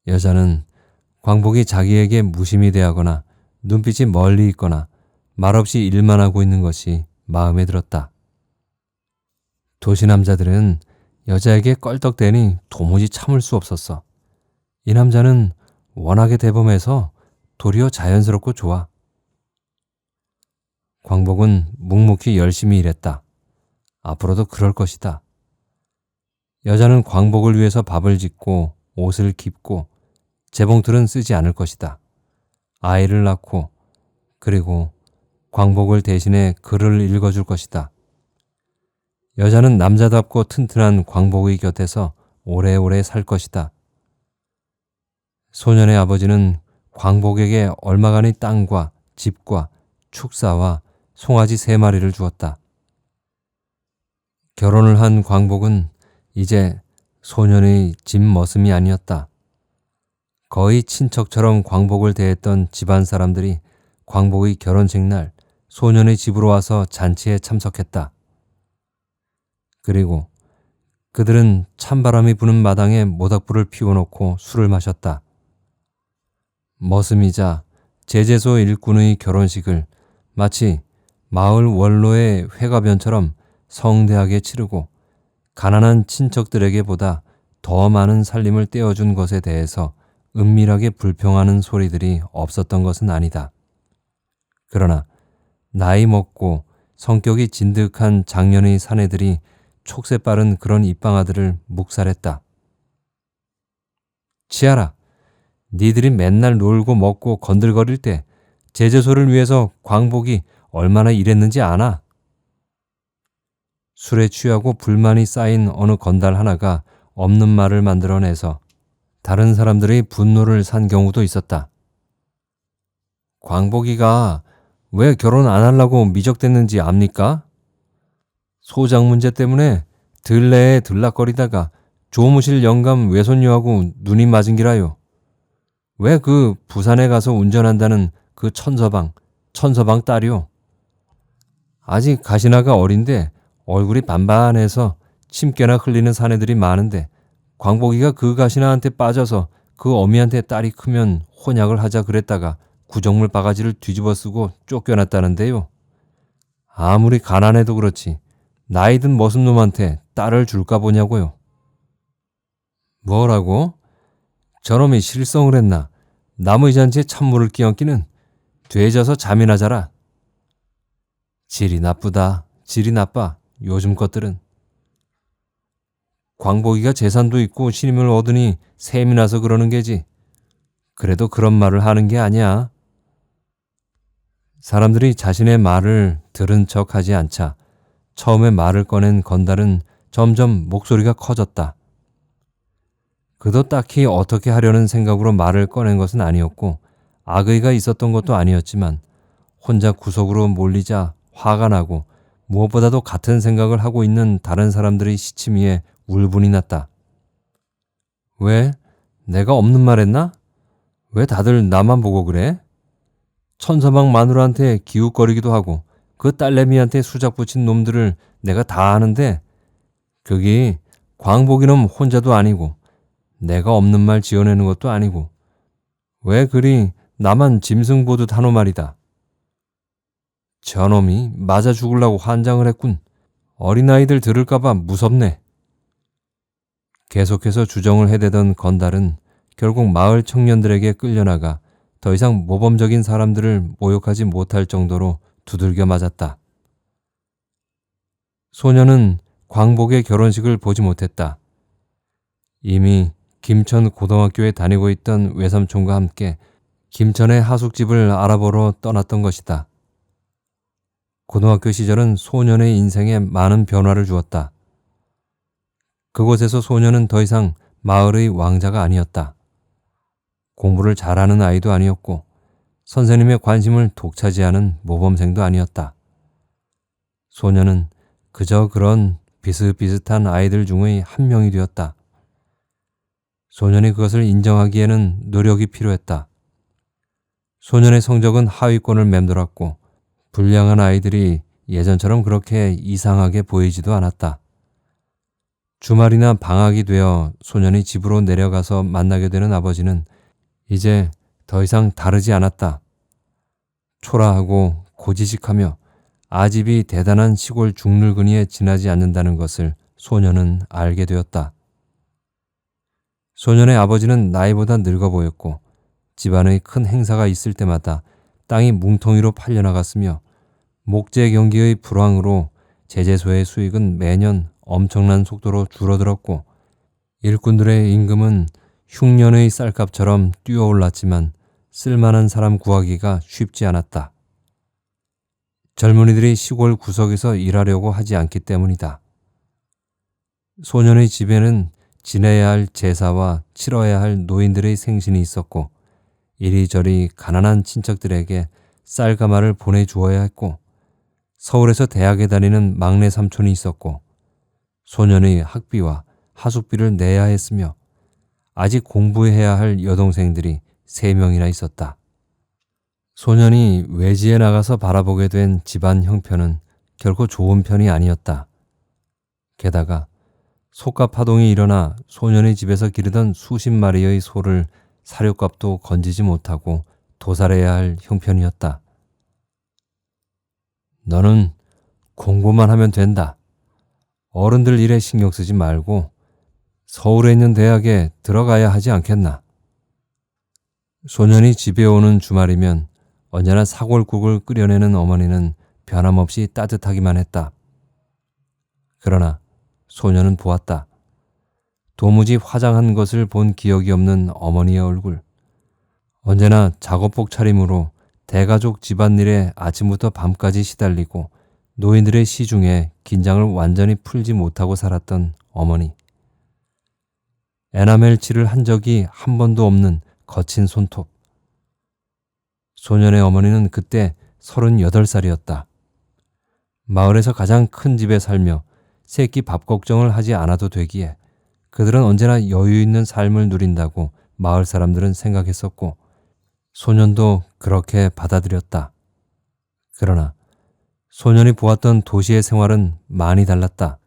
여자는 광복이 자기에게 무심히 대하거나 눈빛이 멀리 있거나 말없이 일만 하고 있는 것이 마음에 들었다. 도시 남자들은 여자에게 껄떡대니 도무지 참을 수 없었어. 이 남자는 워낙에 대범해서 도리어 자연스럽고 좋아. 광복은 묵묵히 열심히 일했다. 앞으로도 그럴 것이다. 여자는 광복을 위해서 밥을 짓고 옷을 깁고 재봉틀은 쓰지 않을 것이다. 아이를 낳고 그리고 광복을 대신해 글을 읽어줄 것이다. 여자는 남자답고 튼튼한 광복의 곁에서 오래오래 살 것이다. 소년의 아버지는 광복에게 얼마간의 땅과 집과 축사와 송아지 3마리를 주었다. 결혼을 한 광복은 이제 소년의 집 머슴이 아니었다. 거의 친척처럼 광복을 대했던 집안 사람들이 광복의 결혼식 날 소년의 집으로 와서 잔치에 참석했다. 그리고 그들은 찬바람이 부는 마당에 모닥불을 피워놓고 술을 마셨다. 머슴이자 제재소 일꾼의 결혼식을 마치 마을 원로의 회가변처럼 성대하게 치르고 가난한 친척들에게 보다 더 많은 살림을 떼어준 것에 대해서 은밀하게 불평하는 소리들이 없었던 것은 아니다. 그러나 나이 먹고 성격이 진득한 장년의 사내들이 촉새 빠른 그런 입방아들을 묵살했다. 치아라, 니들이 맨날 놀고 먹고 건들거릴 때 제재소를 위해서 광복이 얼마나 일했는지 아나? 술에 취하고 불만이 쌓인 어느 건달 하나가 없는 말을 만들어내서 다른 사람들의 분노를 산 경우도 있었다. 광복이가 왜 결혼 안 하려고 미적댔는지 압니까? 소장 문제 때문에 들레에 들락거리다가 조무실 영감 외손녀하고 눈이 맞은 기라요. 왜 그 부산에 가서 운전한다는 그 천서방 딸이요. 아직 가시나가 어린데 얼굴이 반반해서 침깨나 흘리는 사내들이 많은데 광복이가 그 가시나한테 빠져서 그 어미한테 딸이 크면 혼약을 하자 그랬다가 구정물 바가지를 뒤집어 쓰고 쫓겨났다는데요. 아무리 가난해도 그렇지 나이 든 머슴놈한테 딸을 줄까 보냐고요. 뭐라고? 저놈이 실성을 했나? 나무의 잔치에 찬물을 끼얹기는 되져서 잠이나 자라. 질이 나쁘다. 질이 나빠. 요즘 것들은. 광복이가 재산도 있고 신임을 얻으니 셈이 나서 그러는 게지. 그래도 그런 말을 하는 게 아니야. 사람들이 자신의 말을 들은 척하지 않자 처음에 말을 꺼낸 건달은 점점 목소리가 커졌다. 그도 딱히 어떻게 하려는 생각으로 말을 꺼낸 것은 아니었고 악의가 있었던 것도 아니었지만 혼자 구석으로 몰리자 화가 나고 무엇보다도 같은 생각을 하고 있는 다른 사람들의 시치미에 울분이 났다. 왜? 내가 없는 말 했나? 왜 다들 나만 보고 그래? 천서방 마누라한테 기웃거리기도 하고 그 딸내미한테 수작 붙인 놈들을 내가 다 아는데 그게 광복이놈 혼자도 아니고 내가 없는 말 지어내는 것도 아니고 왜 그리 나만 짐승 보듯 하노 말이다. 저놈이 맞아 죽으려고 환장을 했군. 어린아이들 들을까봐 무섭네. 계속해서 주정을 해대던 건달은 결국 마을 청년들에게 끌려나가 더 이상 모범적인 사람들을 모욕하지 못할 정도로 두들겨 맞았다. 소녀는 광복의 결혼식을 보지 못했다. 이미 김천 고등학교에 다니고 있던 외삼촌과 함께 김천의 하숙집을 알아보러 떠났던 것이다. 고등학교 시절은 소년의 인생에 많은 변화를 주었다. 그곳에서 소년은 더 이상 마을의 왕자가 아니었다. 공부를 잘하는 아이도 아니었고 선생님의 관심을 독차지하는 모범생도 아니었다. 소년은 그저 그런 비슷비슷한 아이들 중의 한 명이 되었다. 소년이 그것을 인정하기에는 노력이 필요했다. 소년의 성적은 하위권을 맴돌았고 불량한 아이들이 예전처럼 그렇게 이상하게 보이지도 않았다. 주말이나 방학이 되어 소년이 집으로 내려가서 만나게 되는 아버지는 이제 더 이상 다르지 않았다. 초라하고 고지식하며 아집이 대단한 시골 중늙은이에 지나지 않는다는 것을 소년은 알게 되었다. 소년의 아버지는 나이보다 늙어 보였고 집안의 큰 행사가 있을 때마다 땅이 뭉텅이로 팔려나갔으며 목재 경기의 불황으로 제재소의 수익은 매년 엄청난 속도로 줄어들었고 일꾼들의 임금은 흉년의 쌀값처럼 뛰어올랐지만 쓸만한 사람 구하기가 쉽지 않았다. 젊은이들이 시골 구석에서 일하려고 하지 않기 때문이다. 소년의 집에는 지내야 할 제사와 치러야 할 노인들의 생신이 있었고 이리저리 가난한 친척들에게 쌀가마를 보내주어야 했고 서울에서 대학에 다니는 막내 삼촌이 있었고 소년의 학비와 하숙비를 내야 했으며 아직 공부해야 할 여동생들이 3명이나 있었다. 소년이 외지에 나가서 바라보게 된 집안 형편은 결코 좋은 편이 아니었다. 게다가 소가 파동이 일어나 소년의 집에서 기르던 수십 마리의 소를 사료값도 건지지 못하고 도살해야 할 형편이었다. 너는 공부만 하면 된다. 어른들 일에 신경 쓰지 말고 서울에 있는 대학에 들어가야 하지 않겠나. 소년이 집에 오는 주말이면 언제나 사골국을 끓여내는 어머니는 변함없이 따뜻하기만 했다. 그러나 소년은 보았다. 도무지 화장한 것을 본 기억이 없는 어머니의 얼굴. 언제나 작업복 차림으로 대가족 집안일에 아침부터 밤까지 시달리고 노인들의 시중에 긴장을 완전히 풀지 못하고 살았던 어머니. 에나멜 칠을 한 적이 한 번도 없는 거친 손톱. 소년의 어머니는 그때 38살이었다. 마을에서 가장 큰 집에 살며 새끼 밥 걱정을 하지 않아도 되기에 그들은 언제나 여유 있는 삶을 누린다고 마을 사람들은 생각했었고 소년도 그렇게 받아들였다. 그러나 소년이 보았던 도시의 생활은 많이 달랐다.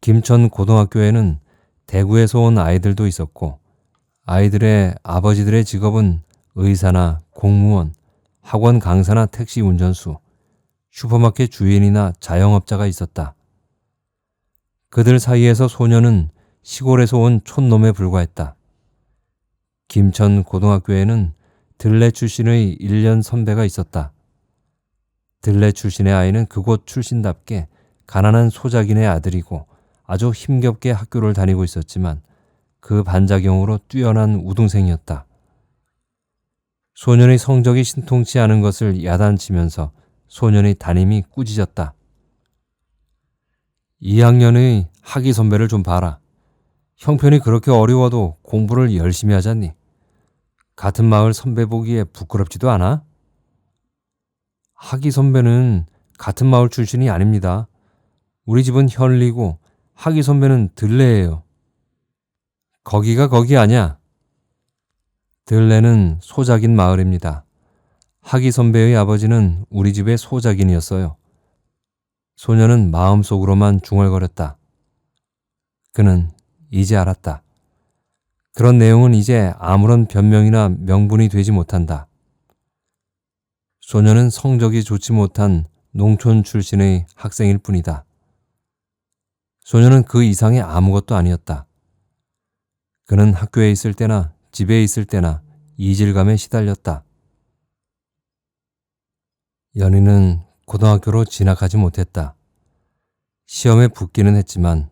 김천 고등학교에는 대구에서 온 아이들도 있었고 아이들의 아버지들의 직업은 의사나 공무원, 학원 강사나 택시 운전수, 슈퍼마켓 주인이나 자영업자가 있었다. 그들 사이에서 소년은 시골에서 온 촌놈에 불과했다. 김천 고등학교에는 들레 출신의 1년 선배가 있었다. 들레 출신의 아이는 그곳 출신답게 가난한 소작인의 아들이고 아주 힘겹게 학교를 다니고 있었지만 그 반작용으로 뛰어난 우등생이었다. 소년의 성적이 신통치 않은 것을 야단치면서 소년의 담임이 꾸짖었다. 2학년의 학위 선배를 좀 봐라. 형편이 그렇게 어려워도 공부를 열심히 하잖니. 같은 마을 선배 보기에 부끄럽지도 않아? 학위 선배는 같은 마을 출신이 아닙니다. 우리 집은 현리고 학위 선배는 들레예요. 거기가 거기 아냐. 들레는 소작인 마을입니다. 학위 선배의 아버지는 우리 집의 소작인이었어요. 소년은 마음속으로만 중얼거렸다. 그는 이제 알았다. 그런 내용은 이제 아무런 변명이나 명분이 되지 못한다. 소년은 성적이 좋지 못한 농촌 출신의 학생일 뿐이다. 소년은 그 이상의 아무것도 아니었다. 그는 학교에 있을 때나 집에 있을 때나 이질감에 시달렸다. 연희는 고등학교로 진학하지 못했다. 시험에 붙기는 했지만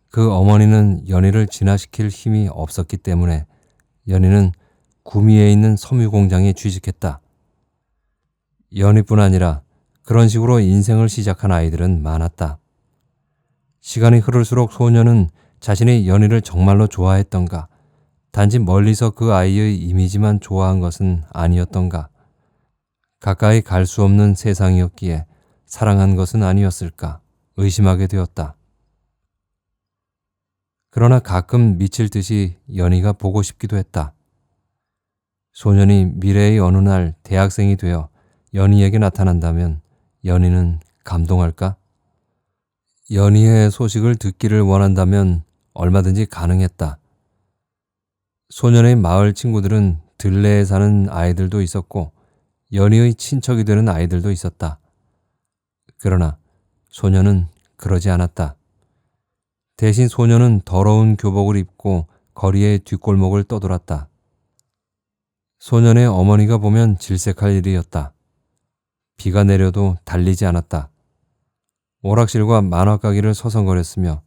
그 어머니는 연희를 진학시킬 힘이 없었기 때문에 연희는 구미에 있는 섬유공장에 취직했다. 연희뿐 아니라 그런 식으로 인생을 시작한 아이들은 많았다. 시간이 흐를수록 소년은 자신이 연희를 정말로 좋아했던가, 단지 멀리서 그 아이의 이미지만 좋아한 것은 아니었던가, 가까이 갈 수 없는 세상이었기에 사랑한 것은 아니었을까 의심하게 되었다. 그러나 가끔 미칠 듯이 연희가 보고 싶기도 했다. 소년이 미래의 어느 날 대학생이 되어 연희에게 나타난다면 연희는 감동할까? 연희의 소식을 듣기를 원한다면 얼마든지 가능했다. 소년의 마을 친구들은 들레에 사는 아이들도 있었고 연희의 친척이 되는 아이들도 있었다. 그러나 소년은 그러지 않았다. 대신 소년은 더러운 교복을 입고 거리의 뒷골목을 떠돌았다. 소년의 어머니가 보면 질색할 일이었다. 비가 내려도 달리지 않았다. 오락실과 만화가게를 서성거렸으며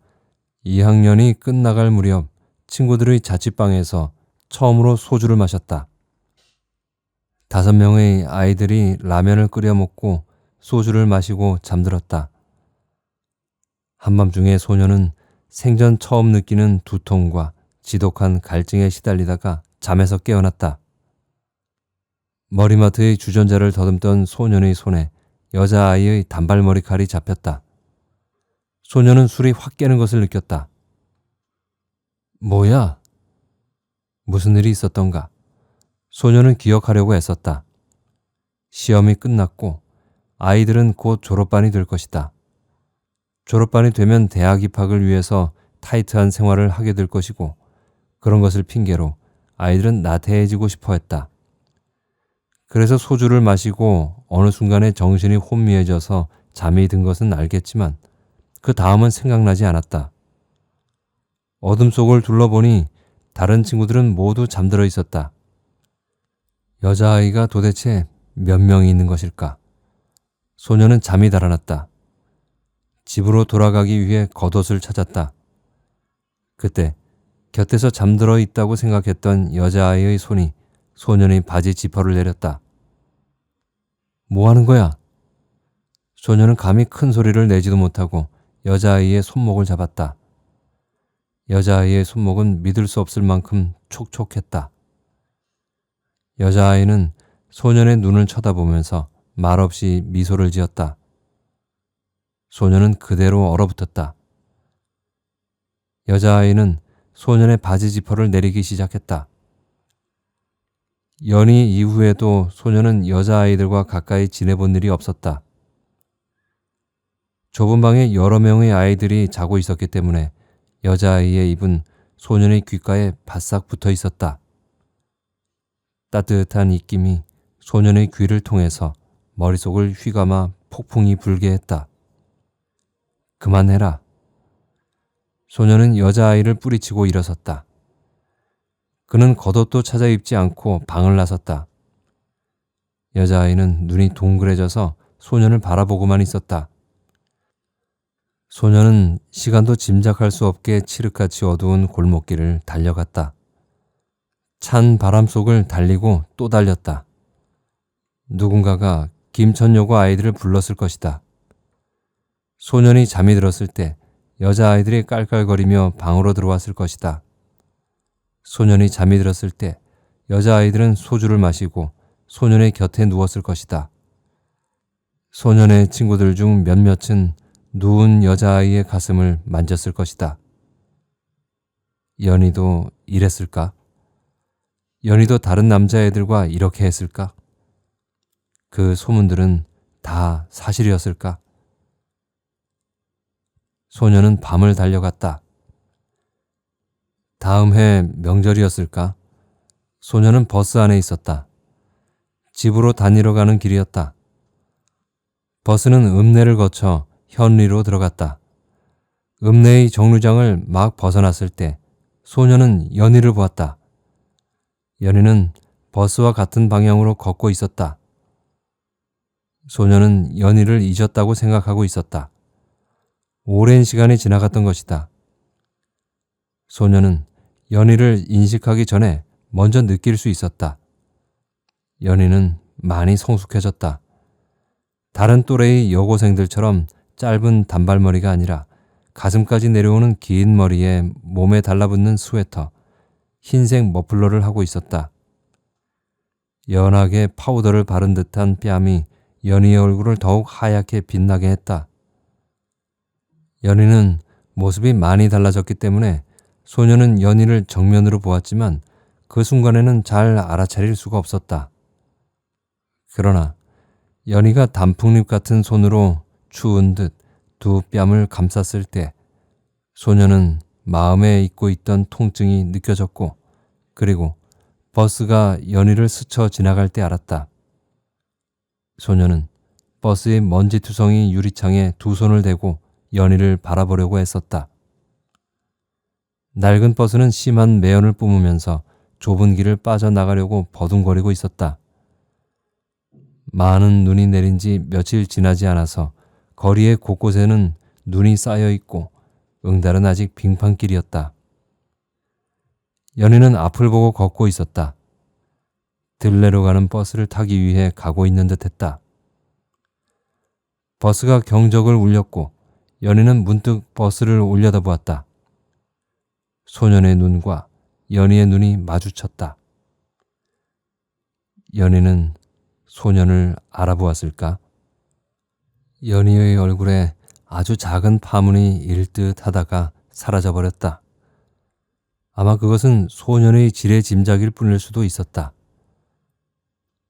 2학년이 끝나갈 무렵 친구들의 자취방에서 처음으로 소주를 마셨다. 5명의 아이들이 라면을 끓여 먹고 소주를 마시고 잠들었다. 한밤중에 소년은 생전 처음 느끼는 두통과 지독한 갈증에 시달리다가 잠에서 깨어났다. 머리맡의 주전자를 더듬던 소년의 손에 여자아이의 단발머리 칼이 잡혔다. 소년은 술이 확 깨는 것을 느꼈다. 뭐야? 무슨 일이 있었던가? 소녀는 기억하려고 애썼다. 시험이 끝났고 아이들은 곧 졸업반이 될 것이다. 졸업반이 되면 대학 입학을 위해서 타이트한 생활을 하게 될 것이고 그런 것을 핑계로 아이들은 나태해지고 싶어 했다. 그래서 소주를 마시고 어느 순간에 정신이 혼미해져서 잠이 든 것은 알겠지만 그 다음은 생각나지 않았다. 어둠 속을 둘러보니 다른 친구들은 모두 잠들어 있었다. 여자아이가 도대체 몇 명이 있는 것일까? 소녀는 잠이 달아났다. 집으로 돌아가기 위해 겉옷을 찾았다. 그때 곁에서 잠들어 있다고 생각했던 여자아이의 손이 소년의 바지 지퍼를 내렸다. 뭐 하는 거야? 소녀는 감히 큰 소리를 내지도 못하고 여자아이의 손목을 잡았다. 여자아이의 손목은 믿을 수 없을 만큼 촉촉했다. 여자아이는 소년의 눈을 쳐다보면서 말없이 미소를 지었다. 소년은 그대로 얼어붙었다. 여자아이는 소년의 바지 지퍼를 내리기 시작했다. 연희 이후에도 소년은 여자아이들과 가까이 지내본 일이 없었다. 좁은 방에 여러 명의 아이들이 자고 있었기 때문에 여자아이의 입은 소년의 귓가에 바싹 붙어 있었다. 따뜻한 입김이 소년의 귀를 통해서 머릿속을 휘감아 폭풍이 불게 했다. 그만해라. 소년은 여자아이를 뿌리치고 일어섰다. 그는 겉옷도 찾아 입지 않고 방을 나섰다. 여자아이는 눈이 동그래져서 소년을 바라보고만 있었다. 소년은 시간도 짐작할 수 없게 칠흑같이 어두운 골목길을 달려갔다. 찬 바람 속을 달리고 또 달렸다. 누군가가 김천여고 아이들을 불렀을 것이다. 소년이 잠이 들었을 때 여자아이들이 깔깔거리며 방으로 들어왔을 것이다. 소년이 잠이 들었을 때 여자아이들은 소주를 마시고 소년의 곁에 누웠을 것이다. 소년의 친구들 중 몇몇은 누운 여자아이의 가슴을 만졌을 것이다. 연희도 이랬을까? 연희도 다른 남자애들과 이렇게 했을까? 그 소문들은 다 사실이었을까? 소년은 밤을 달려갔다. 다음 해 명절이었을까? 소년은 버스 안에 있었다. 집으로 다니러 가는 길이었다. 버스는 읍내를 거쳐 현리로 들어갔다. 읍내의 정류장을 막 벗어났을 때 소년은 연희를 보았다. 연희는 버스와 같은 방향으로 걷고 있었다. 소년은 연희를 잊었다고 생각하고 있었다. 오랜 시간이 지나갔던 것이다. 소년은 연희를 인식하기 전에 먼저 느낄 수 있었다. 연희는 많이 성숙해졌다. 다른 또래의 여고생들처럼 짧은 단발머리가 아니라 가슴까지 내려오는 긴 머리에 몸에 달라붙는 스웨터, 흰색 머플러를 하고 있었다. 연하게 파우더를 바른 듯한 뺨이 연희의 얼굴을 더욱 하얗게 빛나게 했다. 연희는 모습이 많이 달라졌기 때문에 소년은 연희를 정면으로 보았지만 그 순간에는 잘 알아차릴 수가 없었다. 그러나 연희가 단풍잎 같은 손으로 추운 듯 두 뺨을 감쌌을 때 소년은 마음에 잊고 있던 통증이 느껴졌고 그리고 버스가 연희를 스쳐 지나갈 때 알았다. 소년은 버스의 먼지투성이 유리창에 두 손을 대고 연희를 바라보려고 애썼다. 낡은 버스는 심한 매연을 뿜으면서 좁은 길을 빠져나가려고 버둥거리고 있었다. 많은 눈이 내린 지 며칠 지나지 않아서 거리의 곳곳에는 눈이 쌓여 있고 응달은 아직 빙판길이었다. 연희는 앞을 보고 걷고 있었다. 들레로 가는 버스를 타기 위해 가고 있는 듯했다. 버스가 경적을 울렸고 연희는 문득 버스를 올려다보았다. 소년의 눈과 연희의 눈이 마주쳤다. 연희는 소년을 알아보았을까? 연희의 얼굴에 아주 작은 파문이 일듯 하다가 사라져버렸다. 아마 그것은 소년의 지레짐작일 뿐일 수도 있었다.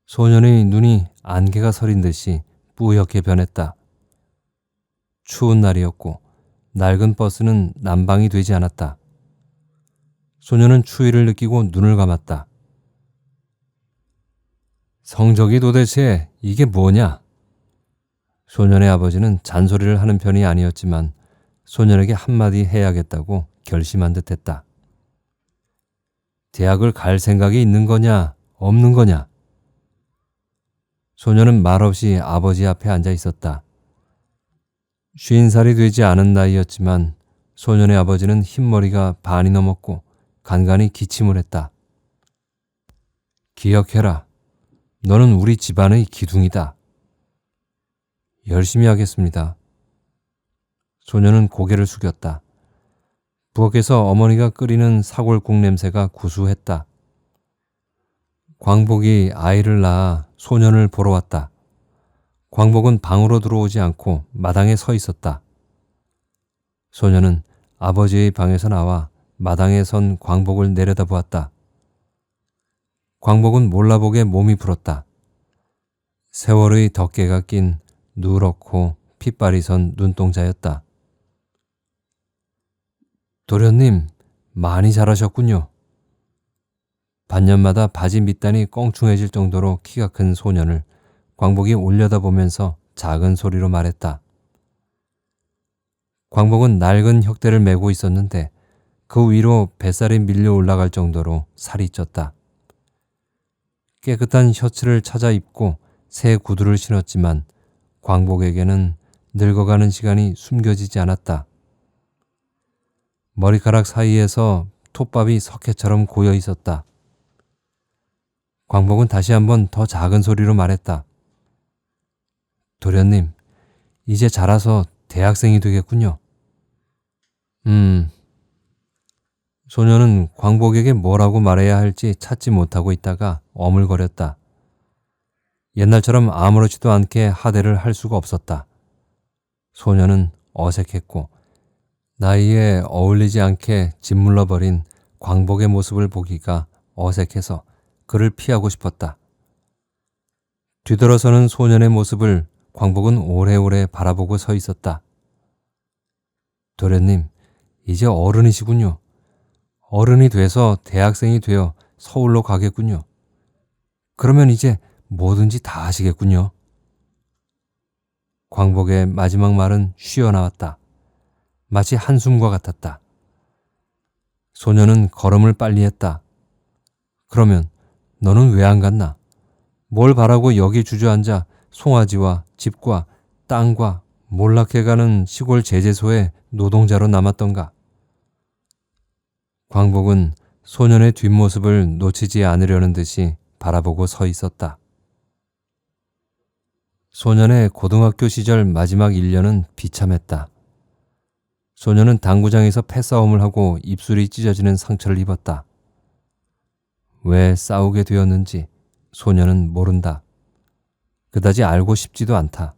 소년의 눈이 안개가 서린 듯이 뿌옇게 변했다. 추운 날이었고 낡은 버스는 난방이 되지 않았다. 소년은 추위를 느끼고 눈을 감았다. 성적이 도대체 이게 뭐냐? 소년의 아버지는 잔소리를 하는 편이 아니었지만 소년에게 한마디 해야겠다고 결심한 듯했다. 대학을 갈 생각이 있는 거냐, 없는 거냐? 소년은 말없이 아버지 앞에 앉아 있었다. 50살이 되지 않은 나이였지만 소년의 아버지는 흰머리가 반이 넘었고 간간히 기침을 했다. 기억해라. 너는 우리 집안의 기둥이다. 열심히 하겠습니다. 소년은 고개를 숙였다. 부엌에서 어머니가 끓이는 사골국 냄새가 구수했다. 광복이 아이를 낳아 소년을 보러 왔다. 광복은 방으로 들어오지 않고 마당에 서 있었다. 소년은 아버지의 방에서 나와 마당에 선 광복을 내려다보았다. 광복은 몰라보게 몸이 불었다. 세월의 덮개가 낀 누렇고 핏발이 선 눈동자였다. 도련님, 많이 자라셨군요. 반년마다 바지 밑단이 껑충해질 정도로 키가 큰 소년을 광복이 올려다보면서 작은 소리로 말했다. 광복은 낡은 혁대를 메고 있었는데 그 위로 뱃살이 밀려 올라갈 정도로 살이 쪘다. 깨끗한 셔츠를 찾아 입고 새 구두를 신었지만 광복에게는 늙어가는 시간이 숨겨지지 않았다. 머리카락 사이에서 톱밥이 석회처럼 고여 있었다. 광복은 다시 한번 더 작은 소리로 말했다. 도련님, 이제 자라서 대학생이 되겠군요. 소녀는 광복에게 뭐라고 말해야 할지 찾지 못하고 있다가 어물거렸다. 옛날처럼 아무렇지도 않게 하대를 할 수가 없었다. 소녀는 어색했고 나이에 어울리지 않게 짓물러버린 광복의 모습을 보기가 어색해서 그를 피하고 싶었다. 뒤돌아서는 소년의 모습을 광복은 오래오래 바라보고 서 있었다. 도련님, 이제 어른이시군요. 어른이 돼서 대학생이 되어 서울로 가겠군요. 그러면 이제 뭐든지 다 하시겠군요. 광복의 마지막 말은 쉬어나왔다. 마치 한숨과 같았다. 소녀는 걸음을 빨리 했다. 그러면 너는 왜 안 갔나? 뭘 바라고 여기 주저앉아 송아지와 집과 땅과 몰락해가는 시골 제재소의 노동자로 남았던가? 광복은 소년의 뒷모습을 놓치지 않으려는 듯이 바라보고 서 있었다. 소년의 고등학교 시절 마지막 1년은 비참했다. 소년은 당구장에서 패싸움을 하고 입술이 찢어지는 상처를 입었다. 왜 싸우게 되었는지 소년은 모른다. 그다지 알고 싶지도 않다.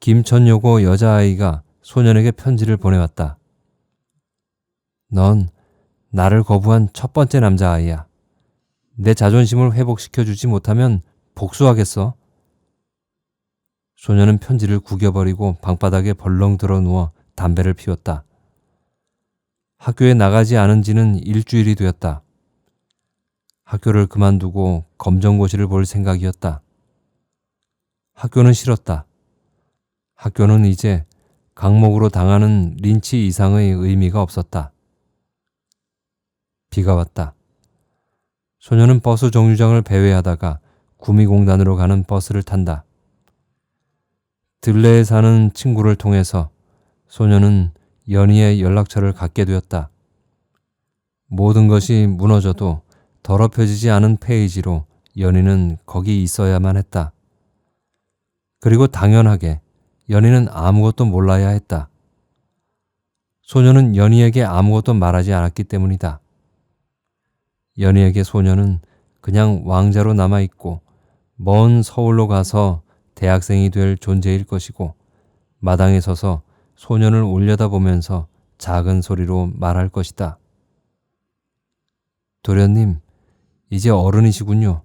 김천여고 여자아이가 소년에게 편지를 보내왔다. 넌 나를 거부한 첫 번째 남자아이야. 내 자존심을 회복시켜주지 못하면 복수하겠어. 소년은 편지를 구겨버리고 방바닥에 벌렁 들어 누워 담배를 피웠다. 학교에 나가지 않은 지는 일주일이 되었다. 학교를 그만두고 검정고시를 볼 생각이었다. 학교는 싫었다. 학교는 이제 강목으로 당하는 린치 이상의 의미가 없었다. 비가 왔다. 소녀는 버스 정류장을 배회하다가 구미공단으로 가는 버스를 탄다. 들레에 사는 친구를 통해서 소녀는 연희의 연락처를 갖게 되었다. 모든 것이 무너져도 더럽혀지지 않은 페이지로 연희는 거기 있어야만 했다. 그리고 당연하게 연희는 아무것도 몰라야 했다. 소녀는 연희에게 아무것도 말하지 않았기 때문이다. 연희에게 소녀는 그냥 왕자로 남아있고 먼 서울로 가서 대학생이 될 존재일 것이고 마당에 서서 소년을 올려다보면서 작은 소리로 말할 것이다. 도련님, 이제 어른이시군요.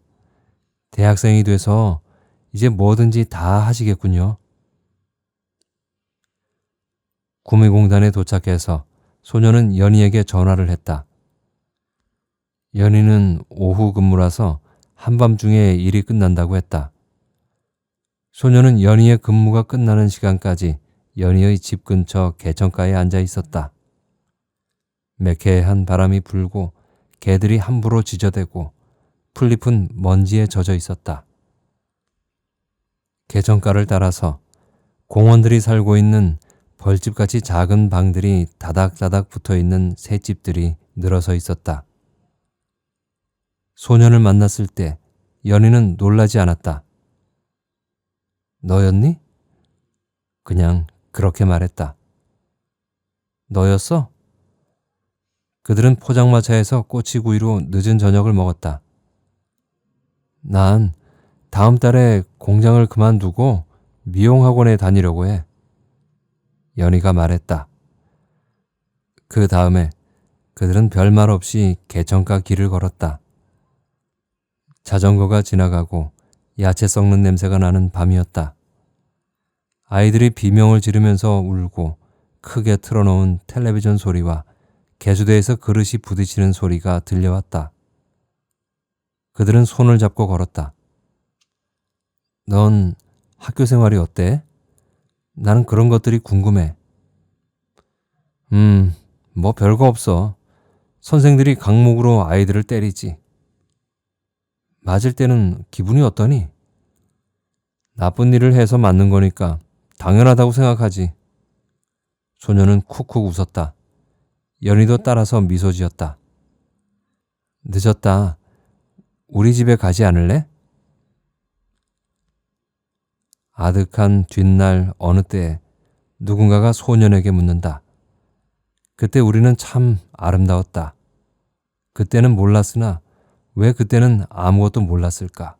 대학생이 돼서 이제 뭐든지 다 하시겠군요. 구미공단에 도착해서 소녀는 연희에게 전화를 했다. 연희는 오후 근무라서 한밤중에 일이 끝난다고 했다. 소녀는 연희의 근무가 끝나는 시간까지 연희의 집 근처 개천가에 앉아 있었다. 매캐한 바람이 불고 개들이 함부로 짖어대고 풀잎은 먼지에 젖어 있었다. 개천가를 따라서 공원들이 살고 있는 벌집같이 작은 방들이 다닥다닥 붙어있는 새집들이 늘어서 있었다. 소년을 만났을 때 연희는 놀라지 않았다. 너였니? 그냥 그렇게 말했다. 너였어? 그들은 포장마차에서 꼬치구이로 늦은 저녁을 먹었다. 난 다음 달에 공장을 그만두고 미용학원에 다니려고 해. 연희가 말했다. 그 다음에 그들은 별말 없이 개천가 길을 걸었다. 자전거가 지나가고 야채 썩는 냄새가 나는 밤이었다. 아이들이 비명을 지르면서 울고 크게 틀어놓은 텔레비전 소리와 개수대에서 그릇이 부딪히는 소리가 들려왔다. 그들은 손을 잡고 걸었다. 넌 학교 생활이 어때? 나는 그런 것들이 궁금해. 뭐 별거 없어. 선생들이 강목으로 아이들을 때리지. 맞을 때는 기분이 어떠니? 나쁜 일을 해서 맞는 거니까 당연하다고 생각하지. 소녀는 쿡쿡 웃었다. 연희도 따라서 미소 지었다. 늦었다. 우리 집에 가지 않을래? 아득한 뒷날 어느 때에 누군가가 소년에게 묻는다. 그때 우리는 참 아름다웠다. 그때는 몰랐으나 왜 그때는 아무것도 몰랐을까?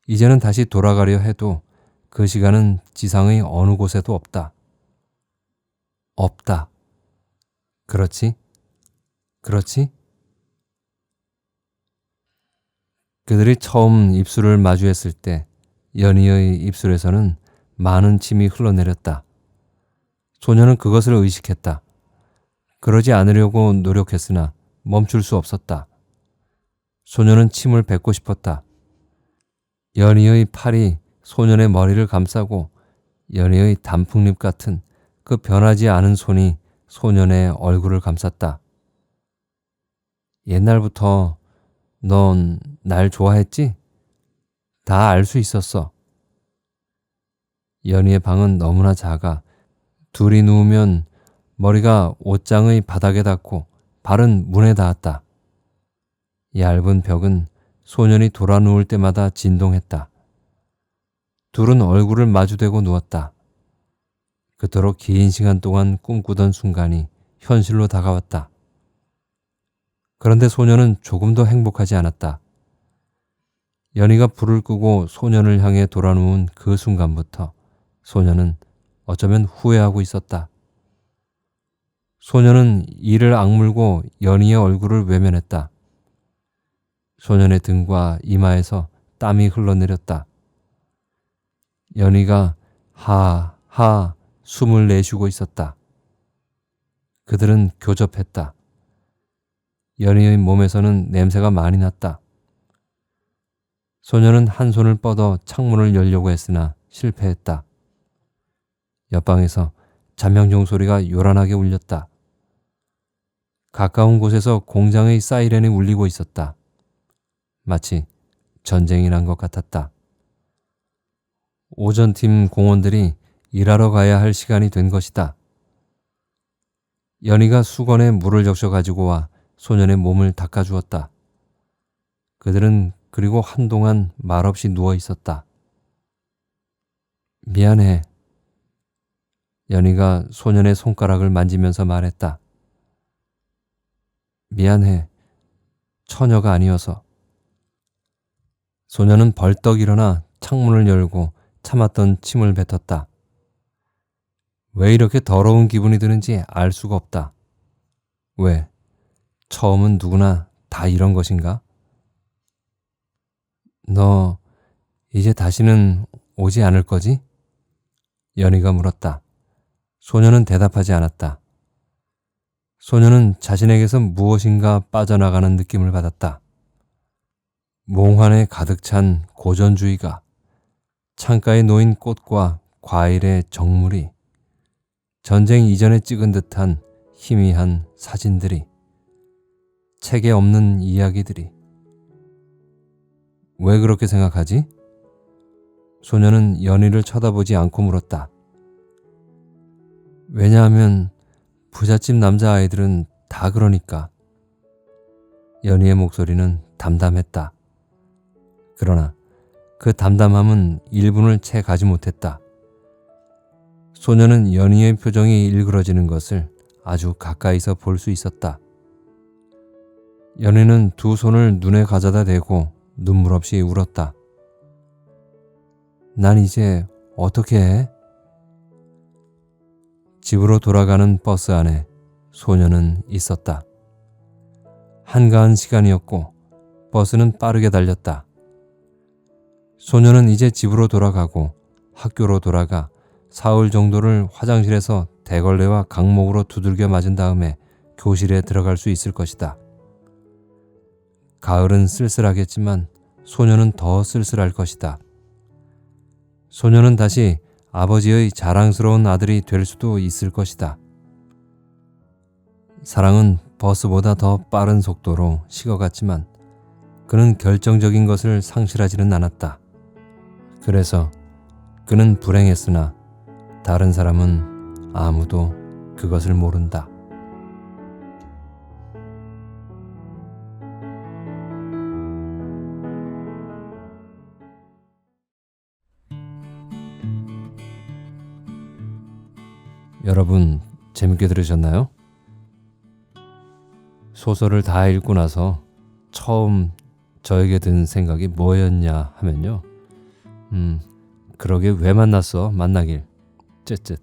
이제는 다시 돌아가려 해도 그 시간은 지상의 어느 곳에도 없다. 없다. 그렇지? 그렇지? 그들이 처음 입술을 마주했을 때 연희의 입술에서는 많은 침이 흘러내렸다. 소녀는 그것을 의식했다. 그러지 않으려고 노력했으나 멈출 수 없었다. 소녀는 침을 뱉고 싶었다. 연희의 팔이 소년의 머리를 감싸고 연희의 단풍잎 같은 그 변하지 않은 손이 소년의 얼굴을 감쌌다. 옛날부터 넌 날 좋아했지? 다 알 수 있었어. 연희의 방은 너무나 작아 둘이 누우면 머리가 옷장의 바닥에 닿고 발은 문에 닿았다. 얇은 벽은 소년이 돌아 누울 때마다 진동했다. 둘은 얼굴을 마주대고 누웠다. 그토록 긴 시간 동안 꿈꾸던 순간이 현실로 다가왔다. 그런데 소년은 조금도 행복하지 않았다. 연희가 불을 끄고 소년을 향해 돌아 누운 그 순간부터 소년은 어쩌면 후회하고 있었다. 소년은 이를 악물고 연희의 얼굴을 외면했다. 소년의 등과 이마에서 땀이 흘러내렸다. 연희가 하하 숨을 내쉬고 있었다. 그들은 교접했다. 연희의 몸에서는 냄새가 많이 났다. 소년은 한 손을 뻗어 창문을 열려고 했으나 실패했다. 옆방에서 잠명종 소리가 요란하게 울렸다. 가까운 곳에서 공장의 사이렌이 울리고 있었다. 마치 전쟁이 난 것 같았다. 오전팀 공원들이 일하러 가야 할 시간이 된 것이다. 연희가 수건에 물을 적셔 가지고 와 소년의 몸을 닦아주었다. 그들은 그리고 한동안 말없이 누워 있었다. 미안해. 연희가 소년의 손가락을 만지면서 말했다. 미안해. 처녀가 아니어서. 소년은 벌떡 일어나 창문을 열고 참았던 침을 뱉었다. 왜 이렇게 더러운 기분이 드는지 알 수가 없다. 왜? 처음은 누구나 다 이런 것인가? 너 이제 다시는 오지 않을 거지? 연희가 물었다. 소녀는 대답하지 않았다. 소녀는 자신에게서 무엇인가 빠져나가는 느낌을 받았다. 몽환에 가득 찬 고전주의가, 창가에 놓인 꽃과 과일의 정물이, 전쟁 이전에 찍은 듯한 희미한 사진들이, 책에 없는 이야기들이. 왜 그렇게 생각하지? 소녀는 연희를 쳐다보지 않고 물었다. 왜냐하면 부잣집 남자아이들은 다 그러니까. 연희의 목소리는 담담했다. 그러나 그 담담함은 1분을 채 가지 못했다. 소녀는 연희의 표정이 일그러지는 것을 아주 가까이서 볼 수 있었다. 연희는 두 손을 눈에 가져다 대고 눈물 없이 울었다. 난 이제 어떻게 해? 집으로 돌아가는 버스 안에 소녀는 있었다. 한가한 시간이었고 버스는 빠르게 달렸다. 소녀는 이제 집으로 돌아가고 학교로 돌아가 사흘 정도를 화장실에서 대걸레와 강목으로 두들겨 맞은 다음에 교실에 들어갈 수 있을 것이다. 가을은 쓸쓸하겠지만 소녀는 더 쓸쓸할 것이다. 소녀는 다시 아버지의 자랑스러운 아들이 될 수도 있을 것이다. 사랑은 버스보다 더 빠른 속도로 식어갔지만 그는 결정적인 것을 상실하지는 않았다. 그래서 그는 불행했으나 다른 사람은 아무도 그것을 모른다. 여러분 재밌게 들으셨나요? 소설을 다 읽고 나서 처음 저에게 든 생각이 뭐였냐 하면요. 그러게 왜 만났어 만나길 쯧쯧.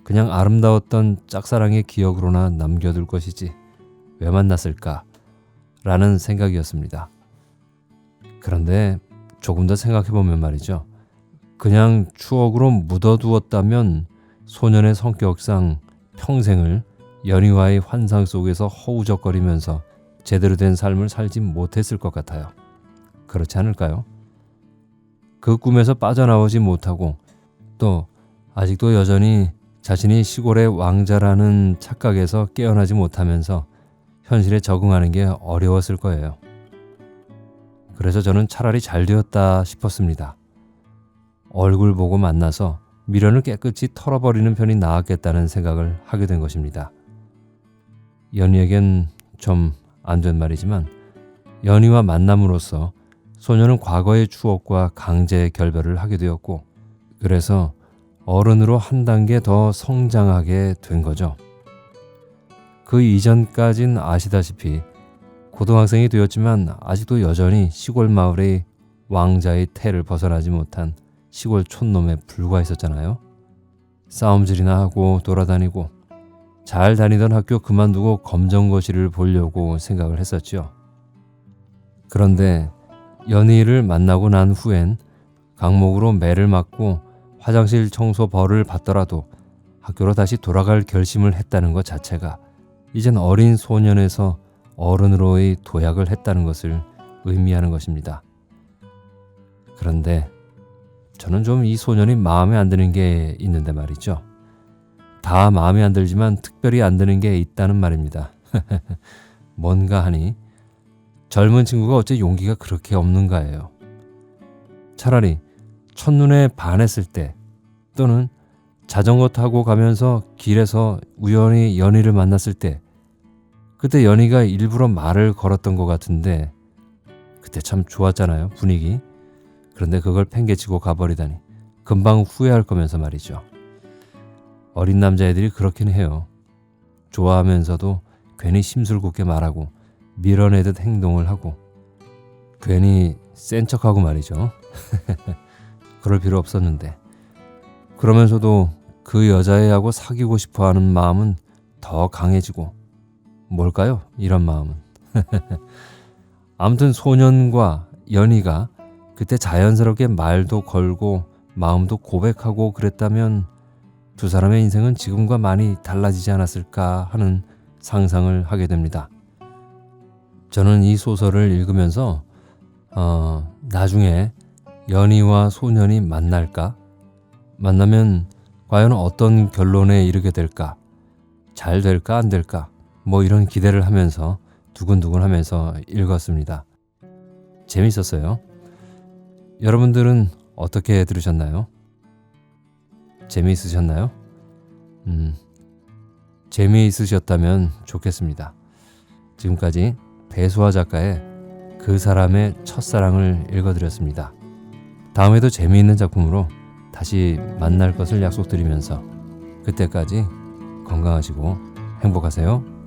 그냥 아름다웠던 짝사랑의 기억으로나 남겨둘 것이지 왜 만났을까 라는 생각이었습니다. 그런데 조금 더 생각해보면 말이죠. 그냥 추억으로 묻어두었다면 소년의 성격상 평생을 연희와의 환상 속에서 허우적거리면서 제대로 된 삶을 살지 못했을 것 같아요. 그렇지 않을까요? 그 꿈에서 빠져나오지 못하고 또 아직도 여전히 자신이 시골의 왕자라는 착각에서 깨어나지 못하면서 현실에 적응하는 게 어려웠을 거예요. 그래서 저는 차라리 잘 되었다 싶었습니다. 얼굴 보고 만나서 미련을 깨끗이 털어버리는 편이 나았겠다는 생각을 하게 된 것입니다. 연희에겐 좀 안 된 말이지만 연희와 만남으로써 소녀는 과거의 추억과 강제 결별을 하게 되었고 그래서 어른으로 한 단계 더 성장하게 된 거죠. 그 이전까진 아시다시피 고등학생이 되었지만 아직도 여전히 시골 마을의 왕자의 태를 벗어나지 못한 시골 촌놈에 불과했었잖아요. 싸움질이나 하고 돌아다니고 잘 다니던 학교 그만두고 검정거실을 보려고 생각을 했었죠. 그런데 연희를 만나고 난 후엔 강목으로 매를 맞고 화장실 청소 벌을 받더라도 학교로 다시 돌아갈 결심을 했다는 것 자체가 이젠 어린 소년에서 어른으로의 도약을 했다는 것을 의미하는 것입니다. 그런데 저는 좀 이 소년이 마음에 안 드는 게 있는데 말이죠. 다 마음에 안 들지만 특별히 안 드는 게 있다는 말입니다. 뭔가 하니 젊은 친구가 어째 용기가 그렇게 없는가예요. 차라리 첫눈에 반했을 때 또는 자전거 타고 가면서 길에서 우연히 연희를 만났을 때 그때 연희가 일부러 말을 걸었던 것 같은데 그때 참 좋았잖아요, 분위기. 그런데 그걸 팽개치고 가버리다니 금방 후회할 거면서 말이죠. 어린 남자애들이 그렇긴 해요. 좋아하면서도 괜히 심술궂게 말하고 밀어내듯 행동을 하고 괜히 센 척하고 말이죠. 그럴 필요 없었는데 그러면서도 그 여자애하고 사귀고 싶어하는 마음은 더 강해지고 뭘까요? 이런 마음은. 아무튼 소년과 연희가 그때 자연스럽게 말도 걸고 마음도 고백하고 그랬다면 두 사람의 인생은 지금과 많이 달라지지 않았을까 하는 상상을 하게 됩니다. 저는 이 소설을 읽으면서 나중에 연희와 소년이 만날까? 만나면 과연 어떤 결론에 이르게 될까? 잘 될까 안 될까? 뭐 이런 기대를 하면서 두근두근 하면서 읽었습니다. 재밌었어요. 여러분들은 어떻게 들으셨나요? 재미있으셨나요? 재미있으셨다면 좋겠습니다. 지금까지 배수아 작가의 그 사람의 첫사랑을 읽어드렸습니다. 다음에도 재미있는 작품으로 다시 만날 것을 약속드리면서 그때까지 건강하시고 행복하세요.